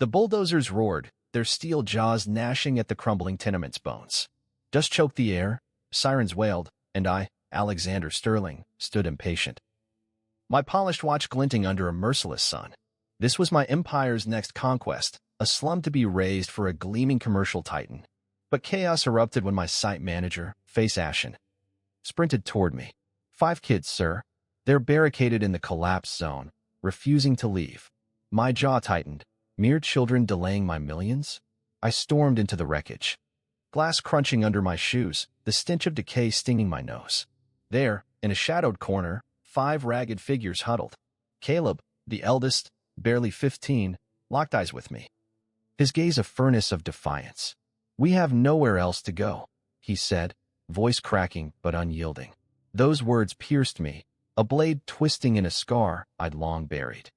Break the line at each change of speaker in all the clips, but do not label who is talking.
The bulldozers roared, their steel jaws gnashing at the crumbling tenement's bones. Dust choked the air, sirens wailed, and I, Alexander Sterling, stood impatient. My polished watch glinting under a merciless sun. This was my empire's next conquest, a slum to be razed for a gleaming commercial titan. But chaos erupted when my site manager, face ashen, sprinted toward me. 5 kids, sir. They're barricaded in the collapse zone, refusing to leave. My jaw tightened. Mere children delaying my millions? I stormed into the wreckage. Glass crunching under my shoes, the stench of decay stinging my nose. There, in a shadowed corner, 5 ragged figures huddled. Caleb, the eldest, barely 15, locked eyes with me. His gaze a furnace of defiance. "We have nowhere else to go," he said, voice cracking but unyielding. Those words pierced me, a blade twisting in a scar I'd long buried.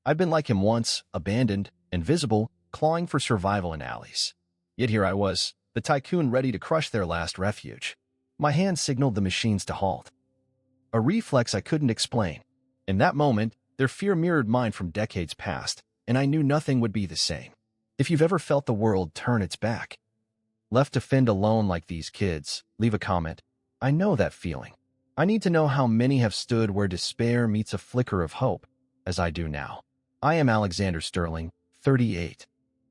I'd been like him once, abandoned, invisible, clawing for survival in alleys. Yet here I was, the tycoon ready to crush their last refuge. My hand signaled the machines to halt. A reflex I couldn't explain. In that moment, their fear mirrored mine from decades past, and I knew nothing would be the same. If you've ever felt the world turn its back, left to fend alone like these kids, leave a comment. I know that feeling. I need to know how many have stood where despair meets a flicker of hope, as I do now. I am Alexander Sterling, 38.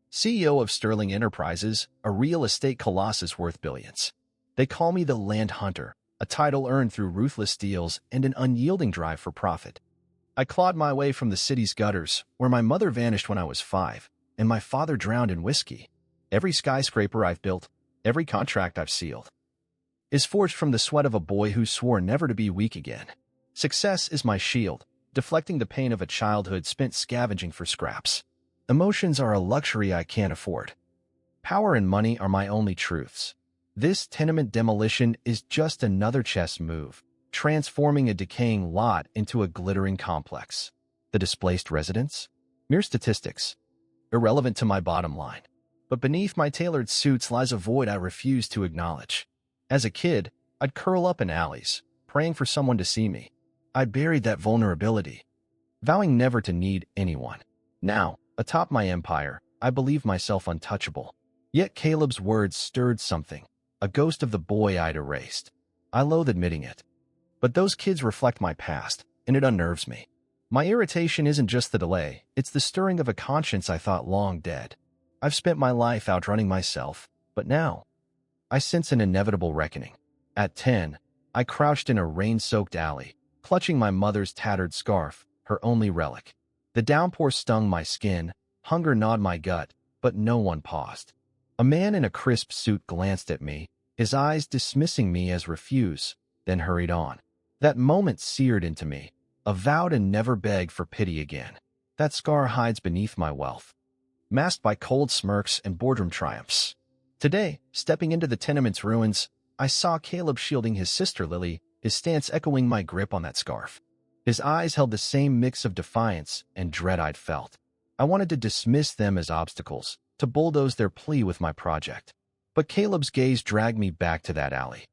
CEO of Sterling Enterprises, a real estate colossus worth billions. They call me the Land Hunter, a title earned through ruthless deals and an unyielding drive for profit. I clawed my way from the city's gutters, where my mother vanished when I was 5, and my father drowned in whiskey. Every skyscraper I've built, every contract I've sealed, is forged from the sweat of a boy who swore never to be weak again. Success is my shield, deflecting the pain of a childhood spent scavenging for scraps. Emotions are a luxury I can't afford. Power and money are my only truths. This tenement demolition is just another chess move, transforming a decaying lot into a glittering complex. The displaced residents? Mere statistics, irrelevant to my bottom line. But beneath my tailored suits lies a void I refuse to acknowledge. As a kid, I'd curl up in alleys, praying for someone to see me. I buried that vulnerability, vowing never to need anyone. Now, atop my empire, I believe myself untouchable. Yet Caleb's words stirred something, a ghost of the boy I'd erased. I loathe admitting it. But those kids reflect my past, and it unnerves me. My irritation isn't just the delay, it's the stirring of a conscience I thought long dead. I've spent my life outrunning myself, but now, I sense an inevitable reckoning. At 10, I crouched in a rain-soaked alley, clutching my mother's tattered scarf, her only relic. The downpour stung my skin, hunger gnawed my gut, but no one paused. A man in a crisp suit glanced at me, his eyes dismissing me as refuse, then hurried on. That moment seared into me, a vow to never beg for pity again. That scar hides beneath my wealth, masked by cold smirks and boardroom triumphs. Today, stepping into the tenement's ruins, I saw Caleb shielding his sister Lily, his stance echoing my grip on that scarf. His eyes held the same mix of defiance and dread I'd felt. I wanted to dismiss them as obstacles, to bulldoze their plea with my project. But Caleb's gaze dragged me back to that alley.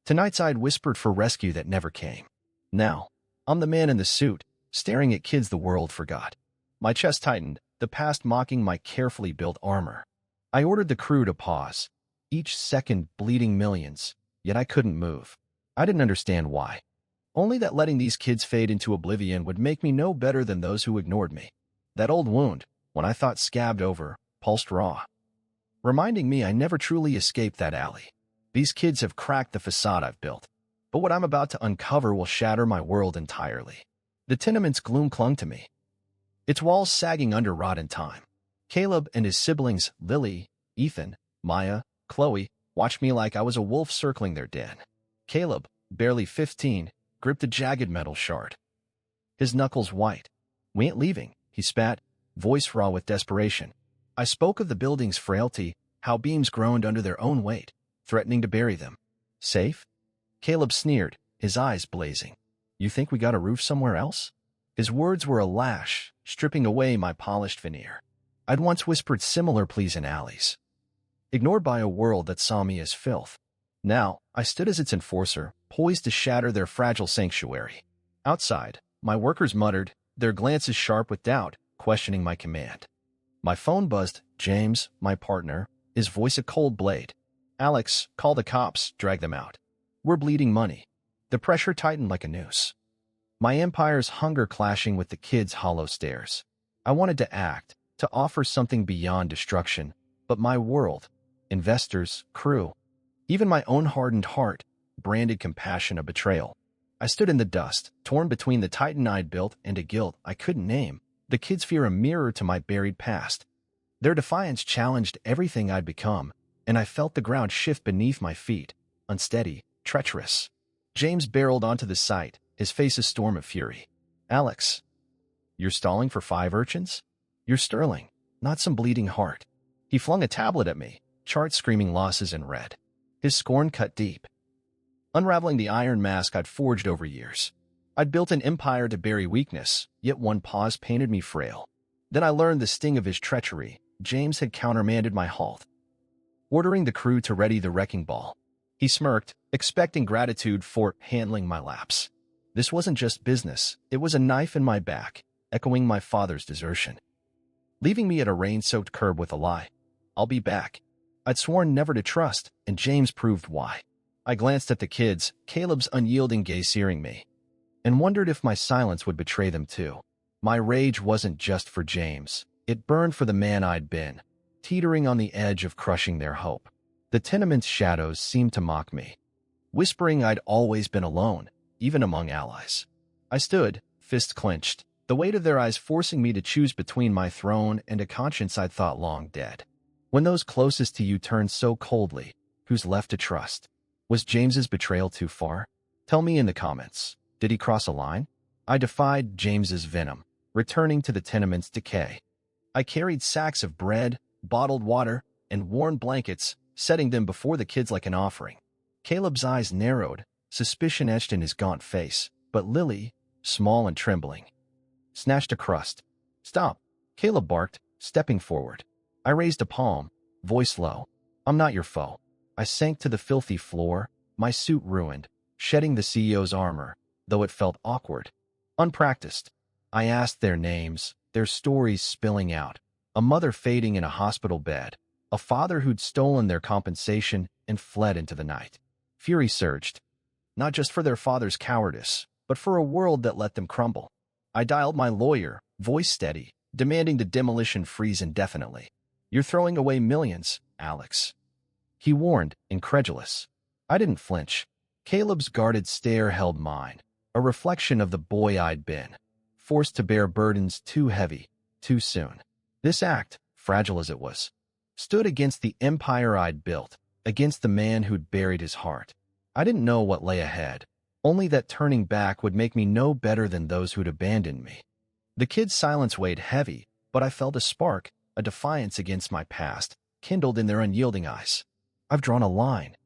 Tonight's I'd whispered for rescue that never came. Now, I'm the man in the suit, staring at kids the world forgot. My chest tightened, the past mocking my carefully built armor. I ordered the crew to pause, each second bleeding millions, yet I couldn't move. I didn't understand why. Only that letting these kids fade into oblivion would make me no better than those who ignored me. That old wound, when I thought scabbed over, pulsed raw, reminding me I never truly escaped that alley. These kids have cracked the facade I've built, but what I'm about to uncover will shatter my world entirely. The tenement's gloom clung to me, its walls sagging under rot and time. Caleb and his siblings, Lily, Ethan, Maya, Chloe, watched me like I was a wolf circling their den. Caleb, barely 15, gripped a jagged metal shard, his knuckles white. "We ain't leaving," he spat, voice raw with desperation. I spoke of the building's frailty, how beams groaned under their own weight, threatening to bury them. "Safe?" Caleb sneered, his eyes blazing. "You think we got a roof somewhere else?" His words were a lash, stripping away my polished veneer. I'd once whispered similar pleas in alleys, ignored by a world that saw me as filth. Now, I stood as its enforcer, poised to shatter their fragile sanctuary. Outside, my workers muttered, their glances sharp with doubt, questioning my command. My phone buzzed. James, my partner, his voice a cold blade. Alex, call the cops, drag them out. We're bleeding money. The pressure tightened like a noose. My empire's hunger clashing with the kids' hollow stares. I wanted to act, to offer something beyond destruction, but my world, investors, crew, even my own hardened heart, branded compassion a betrayal. I stood in the dust, torn between the titan I'd built and a guilt I couldn't name, the kids' fear a mirror to my buried past. Their defiance challenged everything I'd become, and I felt the ground shift beneath my feet, unsteady, treacherous. James barreled onto the site, his face a storm of fury. Alex, you're stalling for 5 urchins? You're Sterling, not some bleeding heart. He flung a tablet at me, chart screaming losses in red. His scorn cut deep, unraveling the iron mask I'd forged over years. I'd built an empire to bury weakness, yet one pause painted me frail. Then I learned the sting of his treachery. James had countermanded my halt, ordering the crew to ready the wrecking ball. He smirked, expecting gratitude for handling my lapse. This wasn't just business, it was a knife in my back, echoing my father's desertion. Leaving me at a rain-soaked curb with a lie. I'll be back. I'd sworn never to trust, and James proved why. I glanced at the kids, Caleb's unyielding gaze searing me, and wondered if my silence would betray them too. My rage wasn't just for James. It burned for the man I'd been, teetering on the edge of crushing their hope. The tenement's shadows seemed to mock me, whispering I'd always been alone, even among allies. I stood, fists clenched, the weight of their eyes forcing me to choose between my throne and a conscience I'd thought long dead. When those closest to you turned so coldly, who's left to trust? Was James's betrayal too far? Tell me in the comments. Did he cross a line? I defied James's venom, returning to the tenement's decay. I carried sacks of bread, bottled water, and worn blankets, setting them before the kids like an offering. Caleb's eyes narrowed, suspicion etched in his gaunt face, but Lily, small and trembling, snatched a crust. Stop, Caleb barked, stepping forward. I raised a palm, voice low. I'm not your foe. I sank to the filthy floor, my suit ruined, shedding the CEO's armor, though it felt awkward, unpracticed. I asked their names, their stories spilling out. A mother fading in a hospital bed, a father who'd stolen their compensation and fled into the night. Fury surged, not just for their father's cowardice, but for a world that let them crumble. I dialed my lawyer, voice steady, demanding the demolition freeze indefinitely. You're throwing away millions, Alex. He warned, incredulous. I didn't flinch. Caleb's guarded stare held mine, a reflection of the boy I'd been, forced to bear burdens too heavy, too soon. This act, fragile as it was, stood against the empire I'd built, against the man who'd buried his heart. I didn't know what lay ahead, only that turning back would make me no better than those who'd abandoned me. The kid's silence weighed heavy, but I felt a spark, a defiance against my past, kindled in their unyielding eyes. I've drawn a line.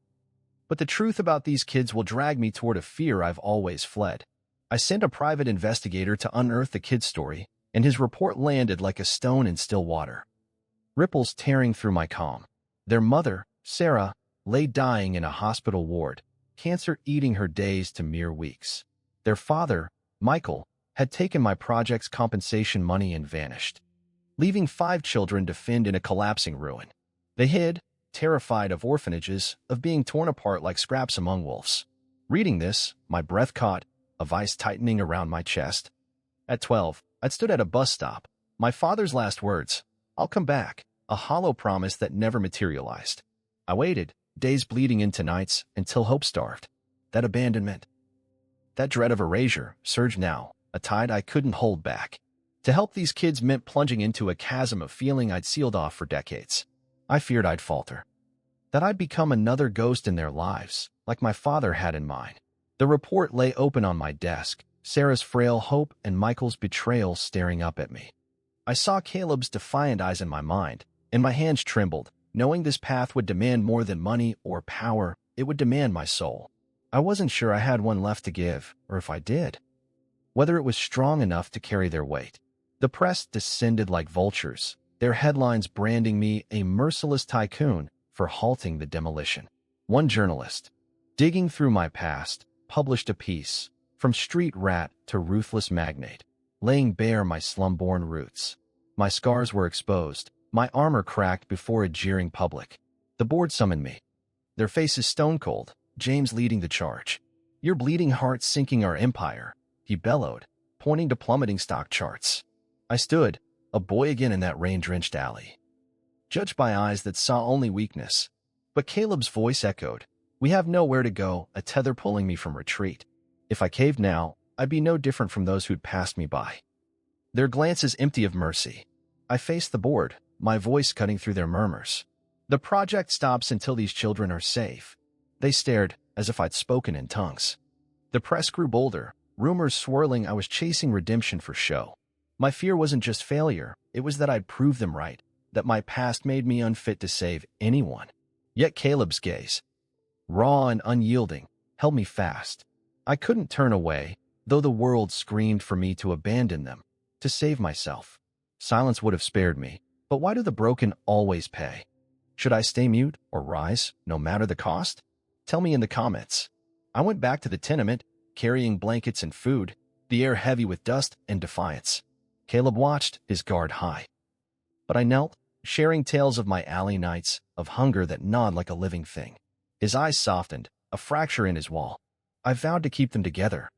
But the truth about these kids will drag me toward a fear I've always fled. I sent a private investigator to unearth the kid's story, and his report landed like a stone in still water. Ripples tearing through my calm. Their mother, Sarah, lay dying in a hospital ward, cancer eating her days to mere weeks. Their father, Michael, had taken my project's compensation money and vanished, leaving 5 children to fend in a collapsing ruin. They hid, terrified of orphanages, of being torn apart like scraps among wolves. Reading this, my breath caught, a vice tightening around my chest. At 12, I'd stood at a bus stop. My father's last words, "I'll come back," a hollow promise that never materialized. I waited, days bleeding into nights, until hope starved. That abandonment, that dread of erasure, surged now, a tide I couldn't hold back. To help these kids meant plunging into a chasm of feeling I'd sealed off for decades. I feared I'd falter, that I'd become another ghost in their lives, like my father had in mine. The report lay open on my desk, Sarah's frail hope and Michael's betrayal staring up at me. I saw Caleb's defiant eyes in my mind, and my hands trembled, knowing this path would demand more than money or power. It would demand my soul. I wasn't sure I had one left to give, or if I did, whether it was strong enough to carry their weight. The press descended like vultures, their headlines branding me a merciless tycoon for halting the demolition. One journalist, digging through my past, published a piece, From Street Rat to Ruthless Magnate, laying bare my slum-born roots. My scars were exposed, my armor cracked before a jeering public. The board summoned me. Their faces stone cold, James leading the charge. "Your bleeding heart sinking our empire," he bellowed, pointing to plummeting stock charts. I stood, a boy again in that rain-drenched alley, judged by eyes that saw only weakness. But Caleb's voice echoed, "We have nowhere to go, a tether pulling me from retreat. If I caved now, I'd be no different from those who'd passed me by." Their glances empty of mercy. I faced the board, my voice cutting through their murmurs. "The project stops until these children are safe." They stared, as if I'd spoken in tongues. The press grew bolder, rumors swirling I was chasing redemption for show. My fear wasn't just failure, it was that I'd prove them right, that my past made me unfit to save anyone. Yet Caleb's gaze, raw and unyielding, held me fast. I couldn't turn away, though the world screamed for me to abandon them, to save myself. Silence would have spared me, but why do the broken always pay? Should I stay mute or rise, no matter the cost? Tell me in the comments. I went back to the tenement, carrying blankets and food, the air heavy with dust and defiance. Caleb watched, his guard high. But I knelt, sharing tales of my alley nights, of hunger that gnawed like a living thing. His eyes softened, a fracture in his wall. I vowed to keep them together,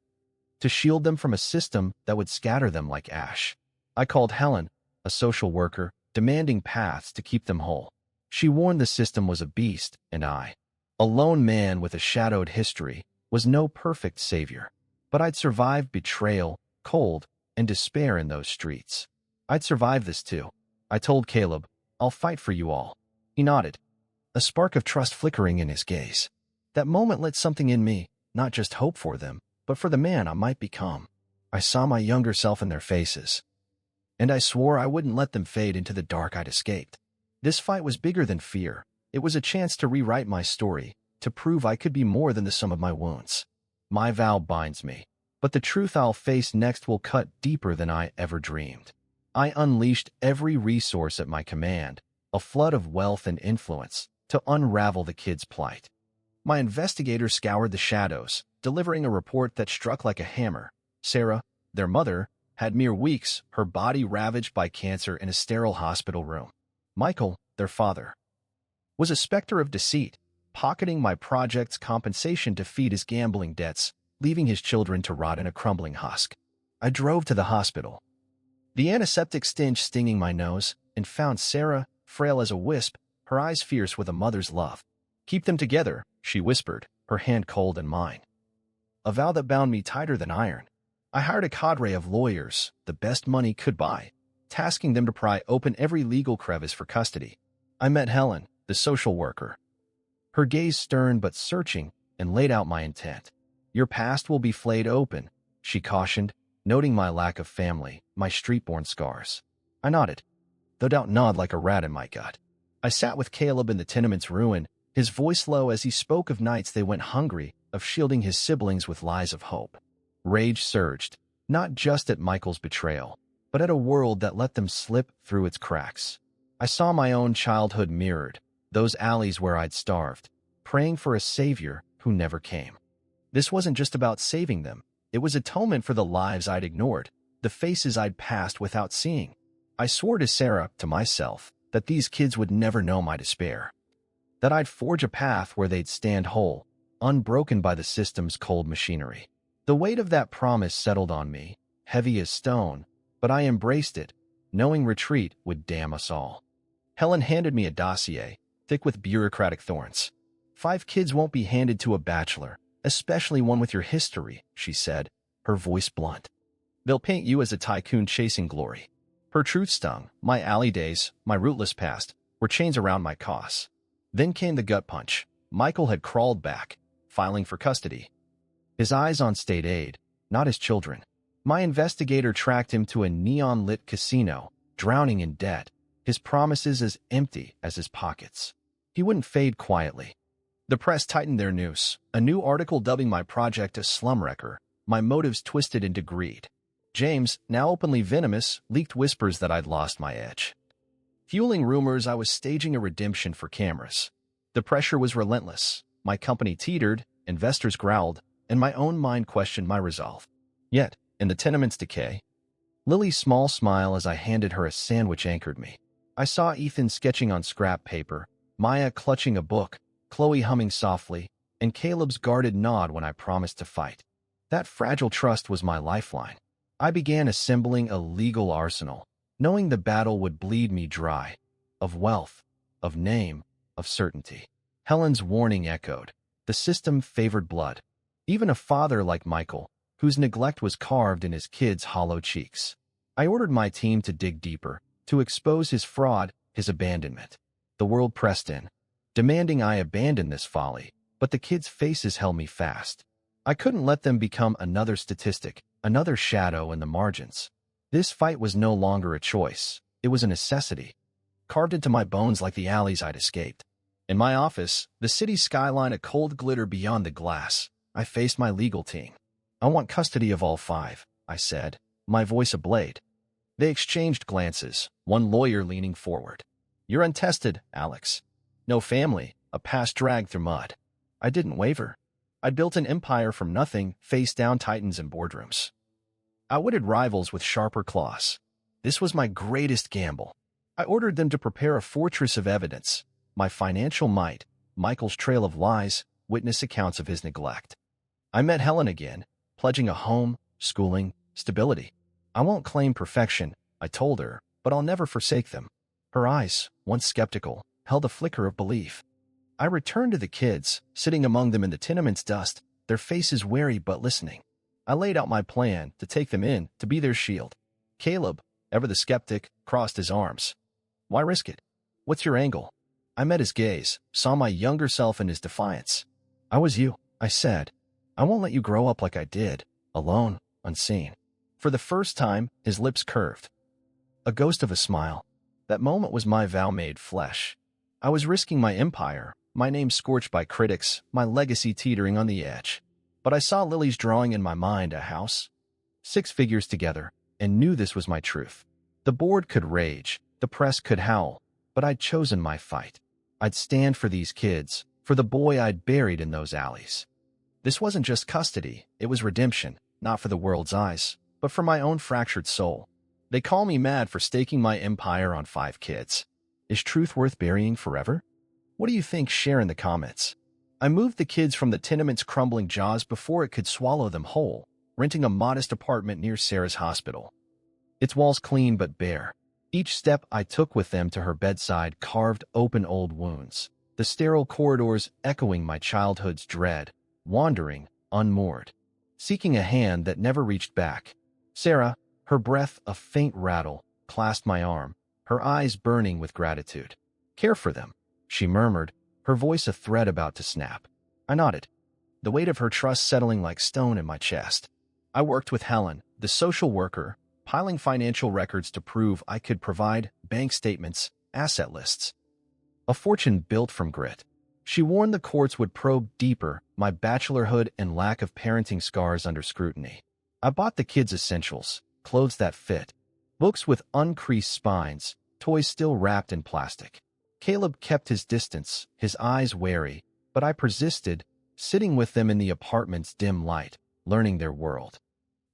to shield them from a system that would scatter them like ash. I called Helen, a social worker, demanding paths to keep them whole. She warned the system was a beast, and I, a lone man with a shadowed history, was no perfect savior. But I'd survived betrayal, cold, and despair in those streets. I'd survive this too. I told Caleb, "I'll fight for you all." He nodded, a spark of trust flickering in his gaze. That moment lit something in me, not just hope for them, but for the man I might become. I saw my younger self in their faces, and I swore I wouldn't let them fade into the dark I'd escaped. This fight was bigger than fear. It was a chance to rewrite my story, to prove I could be more than the sum of my wounds. My vow binds me, but the truth I'll face next will cut deeper than I ever dreamed. I unleashed every resource at my command, a flood of wealth and influence, to unravel the kids' plight. My investigators scoured the shadows, delivering a report that struck like a hammer. Sarah, their mother, had mere weeks, her body ravaged by cancer in a sterile hospital room. Michael, their father, was a specter of deceit, pocketing my project's compensation to feed his gambling debts, leaving his children to rot in a crumbling husk. I drove to the hospital, the antiseptic stench stinging my nose, and found Sarah, frail as a wisp, her eyes fierce with a mother's love. "Keep them together," she whispered, her hand cold in mine. A vow that bound me tighter than iron. I hired a cadre of lawyers, the best money could buy, tasking them to pry open every legal crevice for custody. I met Helen, the social worker, her gaze stern but searching, and laid out my intent. "Your past will be flayed open," she cautioned, noting my lack of family, my street-born scars. I nodded, though doubt gnawed like a rat in my gut. I sat with Caleb in the tenement's ruin, his voice low as he spoke of nights they went hungry, of shielding his siblings with lies of hope. Rage surged, not just at Michael's betrayal, but at a world that let them slip through its cracks. I saw my own childhood mirrored, those alleys where I'd starved, praying for a savior who never came. This wasn't just about saving them. It was atonement for the lives I'd ignored, the faces I'd passed without seeing. I swore to Sarah, to myself, that these kids would never know my despair, that I'd forge a path where they'd stand whole, unbroken by the system's cold machinery. The weight of that promise settled on me, heavy as stone, but I embraced it, knowing retreat would damn us all. Helen handed me a dossier, thick with bureaucratic thorns. 5 kids won't be handed to a bachelor, especially one with your history, she said, her voice blunt. They'll paint you as a tycoon chasing glory. Her truth stung. My alley days, my rootless past, were chains around my costs. Then came the gut punch. Michael had crawled back, filing for custody. His eyes on state aid, not his children. My investigator tracked him to a neon-lit casino, drowning in debt, his promises as empty as his pockets. He wouldn't fade quietly. The press tightened their noose, a new article dubbing my project a slum wrecker, my motives twisted into greed. James, now openly venomous, leaked whispers that I'd lost my edge, fueling rumors I was staging a redemption for cameras. The pressure was relentless. My company teetered, investors growled, and my own mind questioned my resolve. Yet, in the tenement's decay, Lily's small smile as I handed her a sandwich anchored me. I saw Ethan sketching on scrap paper, Maya clutching a book, Chloe humming softly, and Caleb's guarded nod when I promised to fight. That fragile trust was my lifeline. I began assembling a legal arsenal, knowing the battle would bleed me dry, of wealth, of name, of certainty. Helen's warning echoed. The system favored blood. Even a father like Michael, whose neglect was carved in his kids' hollow cheeks. I ordered my team to dig deeper, to expose his fraud, his abandonment. The world pressed in, demanding I abandon this folly, but the kids' faces held me fast. I couldn't let them become another statistic, another shadow in the margins. This fight was no longer a choice. It was a necessity, carved into my bones like the alleys I'd escaped. In my office, the city skyline a cold glitter beyond the glass, I faced my legal team. "I want custody of all 5, I said, my voice ablade. They exchanged glances, one lawyer leaning forward. "You're untested, Alex. No family, a past dragged through mud." I didn't waver. I'd built an empire from nothing, faced down titans in boardrooms. Outwitted rivals with sharper claws. This was my greatest gamble. I ordered them to prepare a fortress of evidence, my financial might, Michael's trail of lies, witness accounts of his neglect. I met Helen again, pledging a home, schooling, stability. "I won't claim perfection," I told her, "but I'll never forsake them." Her eyes, once skeptical, held a flicker of belief. I returned to the kids, sitting among them in the tenement's dust, their faces wary but listening. I laid out my plan to take them in, to be their shield. Caleb, ever the skeptic, crossed his arms. "Why risk it? What's your angle?" I met his gaze, saw my younger self in his defiance. "I was you," I said. "I won't let you grow up like I did, alone, unseen." For the first time, his lips curved. A ghost of a smile. That moment was my vow made flesh. I was risking my empire, my name scorched by critics, my legacy teetering on the edge. But I saw Lily's drawing in my mind, a house, 6 figures together, and knew this was my truth. The board could rage, the press could howl, but I'd chosen my fight. I'd stand for these kids, for the boy I'd buried in those alleys. This wasn't just custody, it was redemption, not for the world's eyes, but for my own fractured soul. They call me mad for staking my empire on 5 kids. Is truth worth burying forever? What do you think? Share in the comments. I moved the kids from the tenement's crumbling jaws before it could swallow them whole, renting a modest apartment near Sarah's hospital. Its walls clean but bare. Each step I took with them to her bedside carved open old wounds, the sterile corridors echoing my childhood's dread, wandering, unmoored, seeking a hand that never reached back. Sarah, her breath a faint rattle, clasped my arm, her eyes burning with gratitude. "Care for them," she murmured, her voice a thread about to snap. I nodded, the weight of her trust settling like stone in my chest. I worked with Helen, the social worker, piling financial records to prove I could provide bank statements, asset lists. A fortune built from grit. She warned the courts would probe deeper, my bachelorhood and lack of parenting scars under scrutiny. I bought the kids essentials, clothes that fit, books with uncreased spines, toys still wrapped in plastic. Caleb kept his distance, his eyes wary, but I persisted, sitting with them in the apartment's dim light, learning their world.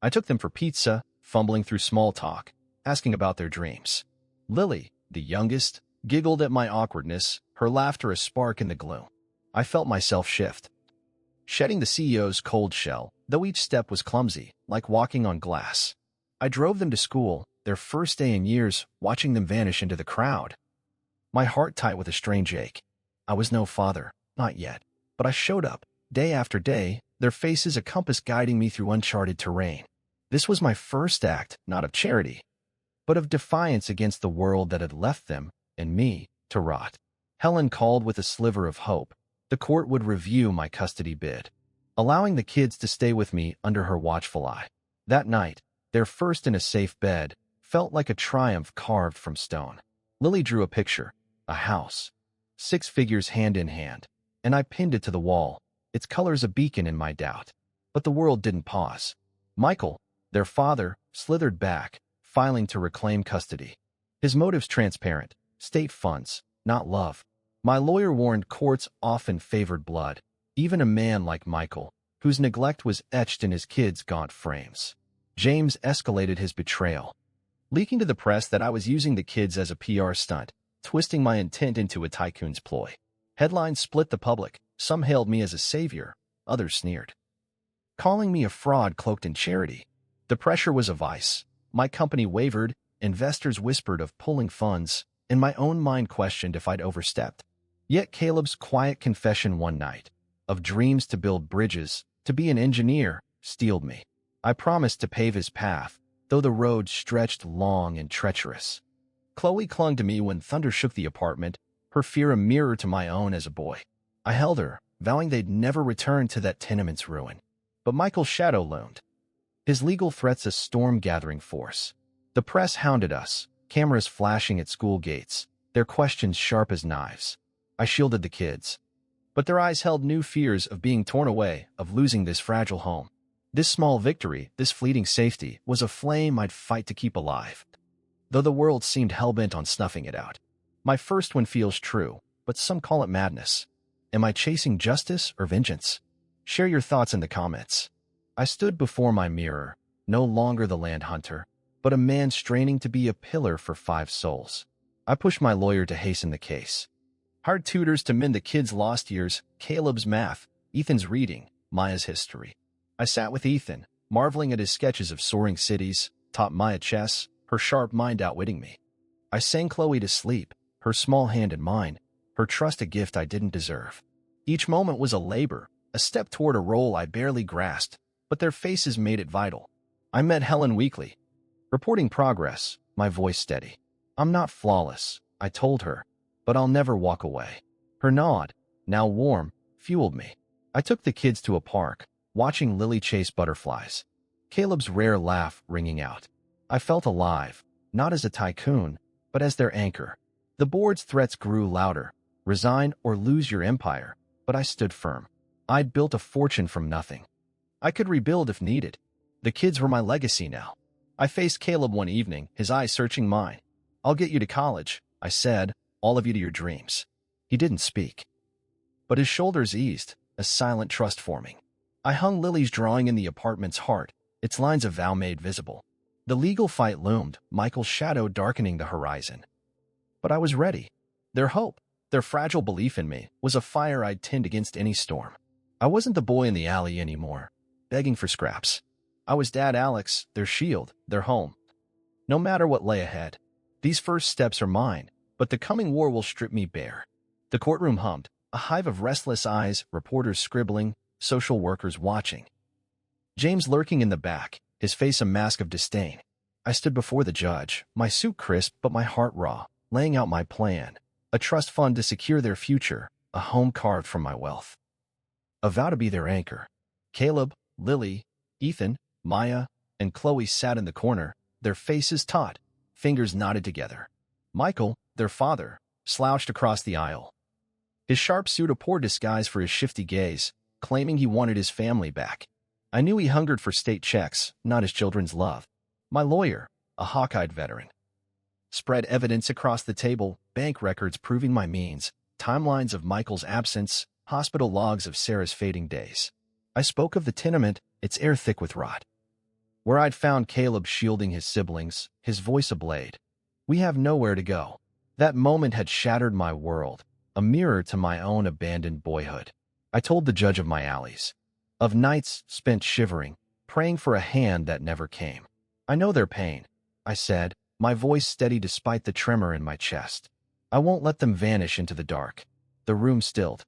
I took them for pizza, fumbling through small talk, asking about their dreams. Lily, the youngest, giggled at my awkwardness, her laughter a spark in the gloom. I felt myself shift, shedding the CEO's cold shell, though each step was clumsy, like walking on glass. I drove them to school, their first day in years, watching them vanish into the crowd. My heart tight with a strange ache. I was no father, not yet, but I showed up, day after day, their faces a compass guiding me through uncharted terrain. This was my first act, not of charity, but of defiance against the world that had left them, and me, to rot. Helen called with a sliver of hope. The court would review my custody bid, allowing the kids to stay with me under her watchful eye. That night, their first in a safe bed, felt like a triumph carved from stone. Lily drew a picture, a house, 6 figures hand in hand, and I pinned it to the wall, its colors a beacon in my doubt. But the world didn't pause. Michael, their father, slithered back, filing to reclaim custody. His motives transparent, state funds, not love. My lawyer warned courts often favored blood, even a man like Michael, whose neglect was etched in his kids' gaunt frames. James escalated his betrayal, leaking to the press that I was using the kids as a PR stunt, twisting my intent into a tycoon's ploy. Headlines split the public. Some hailed me as a savior, others sneered, calling me a fraud cloaked in charity. The pressure was a vice. My company wavered, investors whispered of pulling funds, and my own mind questioned if I'd overstepped. Yet Caleb's quiet confession one night, of dreams to build bridges, to be an engineer, steeled me. I promised to pave his path, though the road stretched long and treacherous. Chloe clung to me when thunder shook the apartment, her fear a mirror to my own as a boy. I held her, vowing they'd never return to that tenement's ruin. But Michael's shadow loomed, his legal threats a storm-gathering force. The press hounded us, cameras flashing at school gates, their questions sharp as knives. I shielded the kids, but their eyes held new fears of being torn away, of losing this fragile home. This small victory, this fleeting safety, was a flame I'd fight to keep alive, though the world seemed hell-bent on snuffing it out. My first one feels true, but some call it madness. Am I chasing justice or vengeance? Share your thoughts in the comments. I stood before my mirror, no longer the land hunter, but a man straining to be a pillar for 5 souls. I pushed my lawyer to hasten the case. Hired tutors to mend the kids' lost years, Caleb's math, Ethan's reading, Maya's history. I sat with Ethan, marveling at his sketches of soaring cities, taught Maya chess, her sharp mind outwitting me. I sang Chloe to sleep, her small hand in mine, her trust a gift I didn't deserve. Each moment was a labor, a step toward a role I barely grasped, but their faces made it vital. I met Helen weekly, reporting progress, my voice steady. I'm not flawless, I told her, but I'll never walk away. Her nod, now warm, fueled me. I took the kids to a park, watching Lily chase butterflies, Caleb's rare laugh ringing out. I felt alive, not as a tycoon, but as their anchor. The board's threats grew louder, resign or lose your empire, but I stood firm. I'd built a fortune from nothing. I could rebuild if needed. The kids were my legacy now. I faced Caleb one evening, his eyes searching mine. I'll get you to college, I said, all of you to your dreams. He didn't speak, but his shoulders eased, a silent trust forming. I hung Lily's drawing in the apartment's heart, its lines of vow made visible. The legal fight loomed, Michael's shadow darkening the horizon. But I was ready. Their hope, their fragile belief in me, was a fire I'd tend against any storm. I wasn't the boy in the alley anymore, begging for scraps. I was Dad Alex, their shield, their home. No matter what lay ahead, these first steps are mine, but the coming war will strip me bare. The courtroom hummed, a hive of restless eyes, reporters scribbling, social workers watching. James lurking in the back, his face a mask of disdain. I stood before the judge, my suit crisp but my heart raw, laying out my plan, a trust fund to secure their future, a home carved from my wealth. A vow to be their anchor. Caleb, Lily, Ethan, Maya, and Chloe sat in the corner, their faces taut, fingers knotted together. Michael, their father, slouched across the aisle, his sharp suit a poor disguise for his shifty gaze, claiming he wanted his family back. I knew he hungered for state checks, not his children's love. My lawyer, a hawk-eyed veteran, spread evidence across the table, bank records proving my means, timelines of Michael's absence, hospital logs of Sarah's fading days. I spoke of the tenement, its air thick with rot, where I'd found Caleb shielding his siblings, his voice a blade. We have nowhere to go. That moment had shattered my world, a mirror to my own abandoned boyhood. I told the judge of my alleys, of nights spent shivering, praying for a hand that never came. I know their pain, I said, my voice steady despite the tremor in my chest. I won't let them vanish into the dark. The room stilled,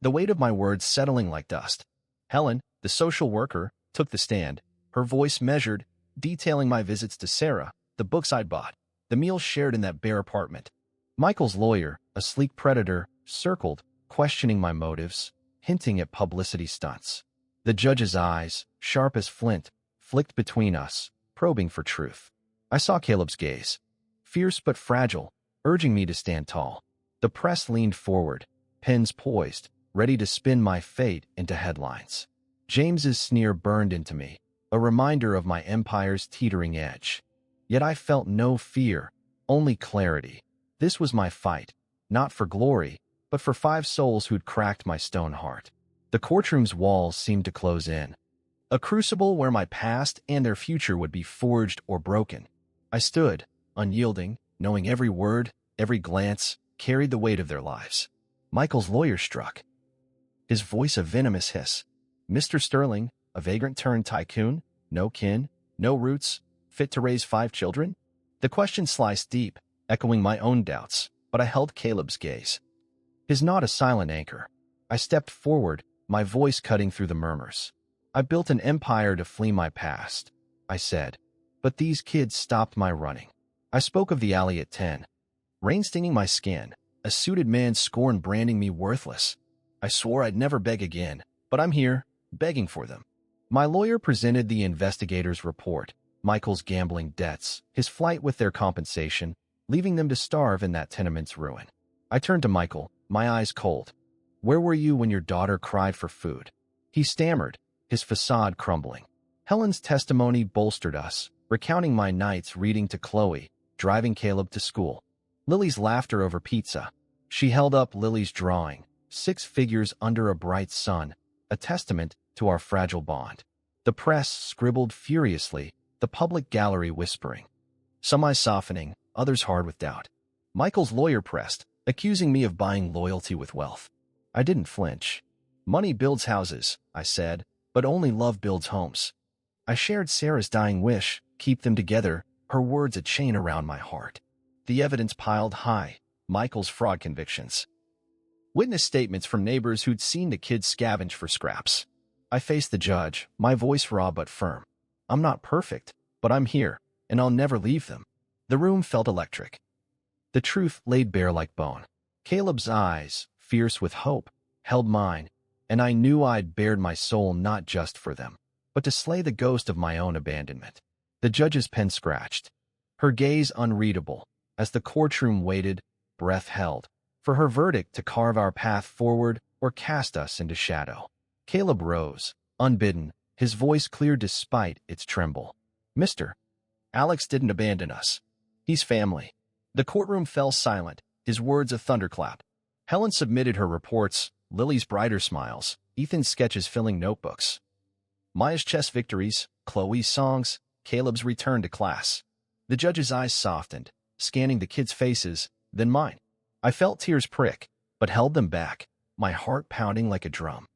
the weight of my words settling like dust. Helen, the social worker, took the stand, her voice measured, detailing my visits to Sarah, the books I'd bought, the meals shared in that bare apartment. Michael's lawyer, a sleek predator, circled, questioning my motives, hinting at publicity stunts. The judge's eyes, sharp as flint, flicked between us, probing for truth. I saw Caleb's gaze, fierce but fragile, urging me to stand tall. The press leaned forward, pens poised, ready to spin my fate into headlines. James's sneer burned into me, a reminder of my empire's teetering edge. Yet I felt no fear, only clarity. This was my fight, not for glory, but for 5 souls who'd cracked my stone heart. The courtroom's walls seemed to close in, A crucible where my past and their future would be forged or broken. I stood, unyielding, knowing every word, every glance, carried the weight of their lives. Michael's lawyer struck, his voice a venomous hiss. Mr. Sterling, a vagrant-turned tycoon, no kin, no roots, fit to raise 5 children? The question sliced deep, echoing my own doubts, but I held Caleb's gaze. His nod a silent anchor. I stepped forward, my voice cutting through the murmurs. I built an empire to flee my past, I said, but these kids stopped my running. I spoke of the alley at 10, rain stinging my skin, a suited man's scorn branding me worthless. I swore I'd never beg again, but I'm here, begging for them. My lawyer presented the investigator's report, Michael's gambling debts, his flight with their compensation, leaving them to starve in that tenement's ruin. I turned to Michael, my eyes cold. Where were you when your daughter cried for food? He stammered, his facade crumbling. Helen's testimony bolstered us, recounting my nights reading to Chloe, driving Caleb to school. Lily's laughter over pizza. She held up Lily's drawing, 6 figures under a bright sun, a testament to our fragile bond. The press scribbled furiously, the public gallery whispering. Some eyes softening, others hard with doubt. Michael's lawyer pressed, accusing me of buying loyalty with wealth. I didn't flinch. Money builds houses, I said, but only love builds homes. I shared Sarah's dying wish, keep them together, her words a chain around my heart. The evidence piled high, Michael's fraud convictions. Witness statements from neighbors who'd seen the kids scavenge for scraps. I faced the judge, my voice raw but firm. I'm not perfect, but I'm here, and I'll never leave them. The room felt electric. The truth laid bare like bone. Caleb's eyes, fierce with hope, held mine, and I knew I'd bared my soul not just for them, but to slay the ghost of my own abandonment. The judge's pen scratched, her gaze unreadable, as the courtroom waited, breath held, for her verdict to carve our path forward or cast us into shadow. Caleb rose, unbidden, his voice clear despite its tremble. Mr. Alex didn't abandon us. He's family. The courtroom fell silent, his words a thunderclap. Helen submitted her reports, Lily's brighter smiles, Ethan's sketches filling notebooks. Maya's chess victories, Chloe's songs, Caleb's return to class. The judge's eyes softened, scanning the kids' faces, then mine. I felt tears prick, but held them back, my heart pounding like a drum.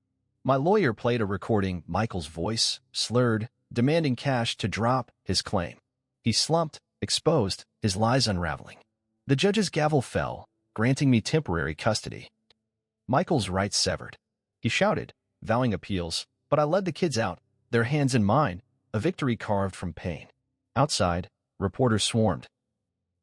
My lawyer played a recording, Michael's voice, slurred, demanding cash to drop his claim. He slumped, exposed, his lies unraveling. The judge's gavel fell, granting me temporary custody. Michael's rights severed. He shouted, vowing appeals, but I led the kids out, their hands in mine, a victory carved from pain. Outside, reporters swarmed,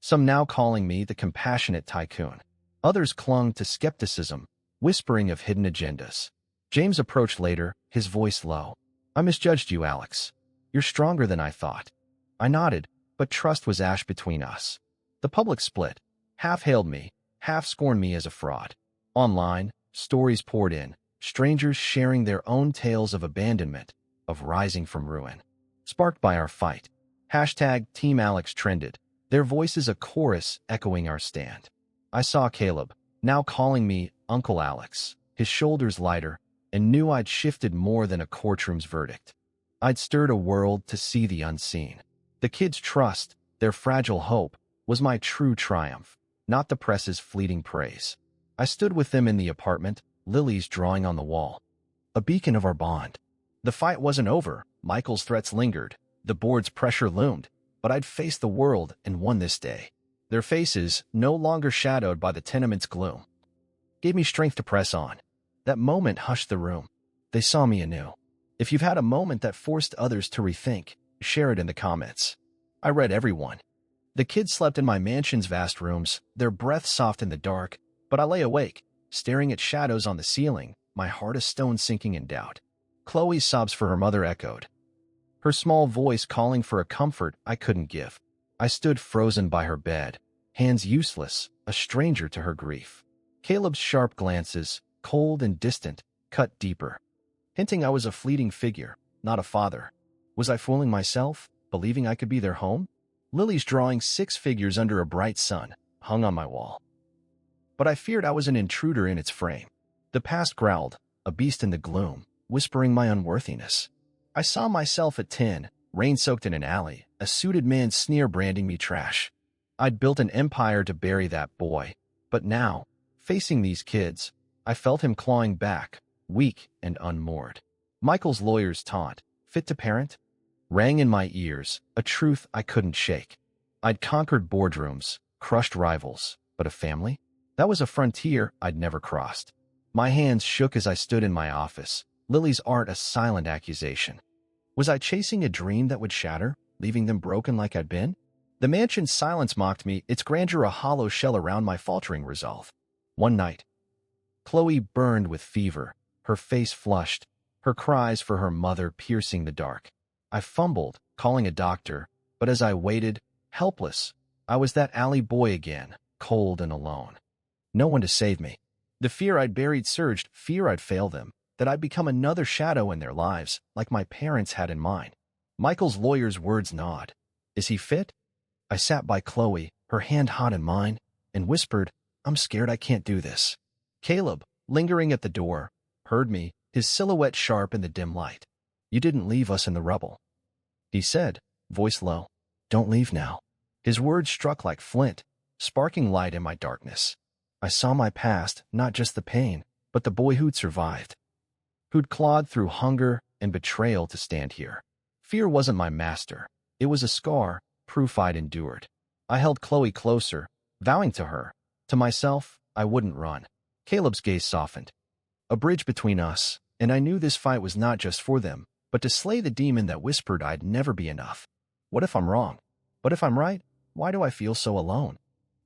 some now calling me the compassionate tycoon. Others clung to skepticism, whispering of hidden agendas. James approached later, his voice low. I misjudged you, Alex. You're stronger than I thought. I nodded, but trust was ash between us. The public split. Half hailed me, half scorned me as a fraud. Online, stories poured in, strangers sharing their own tales of abandonment, of rising from ruin. Sparked by our fight. Hashtag Team Alex trended, their voices a chorus echoing our stand. I saw Caleb, now calling me Uncle Alex, his shoulders lighter, and knew I'd shifted more than a courtroom's verdict. I'd stirred a world to see the unseen. The kids' trust, their fragile hope, was my true triumph, not the press's fleeting praise. I stood with them in the apartment, Lily's drawing on the wall, a beacon of our bond. The fight wasn't over, Michael's threats lingered, the board's pressure loomed, but I'd faced the world and won this day. Their faces, no longer shadowed by the tenement's gloom, gave me strength to press on. That moment hushed the room. They saw me anew. If you've had a moment that forced others to rethink, share it in the comments. I read every one. The kids slept in my mansion's vast rooms, their breath soft in the dark, but I lay awake, staring at shadows on the ceiling, my heart a stone sinking in doubt. Chloe's sobs for her mother echoed, her small voice calling for a comfort I couldn't give. I stood frozen by her bed, hands useless, a stranger to her grief. Caleb's sharp glances, cold and distant, cut deeper, hinting I was a fleeting figure, not a father. Was I fooling myself, believing I could be their home? Lily's drawing 6 figures under a bright sun hung on my wall. But I feared I was an intruder in its frame. The past growled, a beast in the gloom, whispering my unworthiness. I saw myself at 10, rain-soaked in an alley, a suited man sneer branding me trash. I'd built an empire to bury that boy, but now, facing these kids, I felt him clawing back, weak and unmoored. Michael's lawyer's taunt, fit to parent, rang in my ears, a truth I couldn't shake. I'd conquered boardrooms, crushed rivals, but a family? That was a frontier I'd never crossed. My hands shook as I stood in my office, Lily's art a silent accusation. Was I chasing a dream that would shatter, leaving them broken like I'd been? The mansion's silence mocked me, its grandeur a hollow shell around my faltering resolve. One night, Chloe burned with fever, her face flushed, her cries for her mother piercing the dark. I fumbled, calling a doctor, but as I waited, helpless, I was that alley boy again, cold and alone. No one to save me. The fear I'd buried surged, fear I'd fail them, that I'd become another shadow in their lives, like my parents had in mine. Michael's lawyer's words gnawed. Is he fit? I sat by Chloe, her hand hot in mine, and whispered, I'm scared I can't do this. Caleb, lingering at the door, heard me, his silhouette sharp in the dim light. You didn't leave us in the rubble. He said, voice low, don't leave now. His words struck like flint, sparking light in my darkness. I saw my past, not just the pain, but the boy who'd survived, who'd clawed through hunger and betrayal to stand here. Fear wasn't my master. It was a scar, proof I'd endured. I held Chloe closer, vowing to her, to myself, I wouldn't run. Caleb's gaze softened. A bridge between us, and I knew this fight was not just for them, but to slay the demon that whispered I'd never be enough. What if I'm wrong? But if I'm right, why do I feel so alone?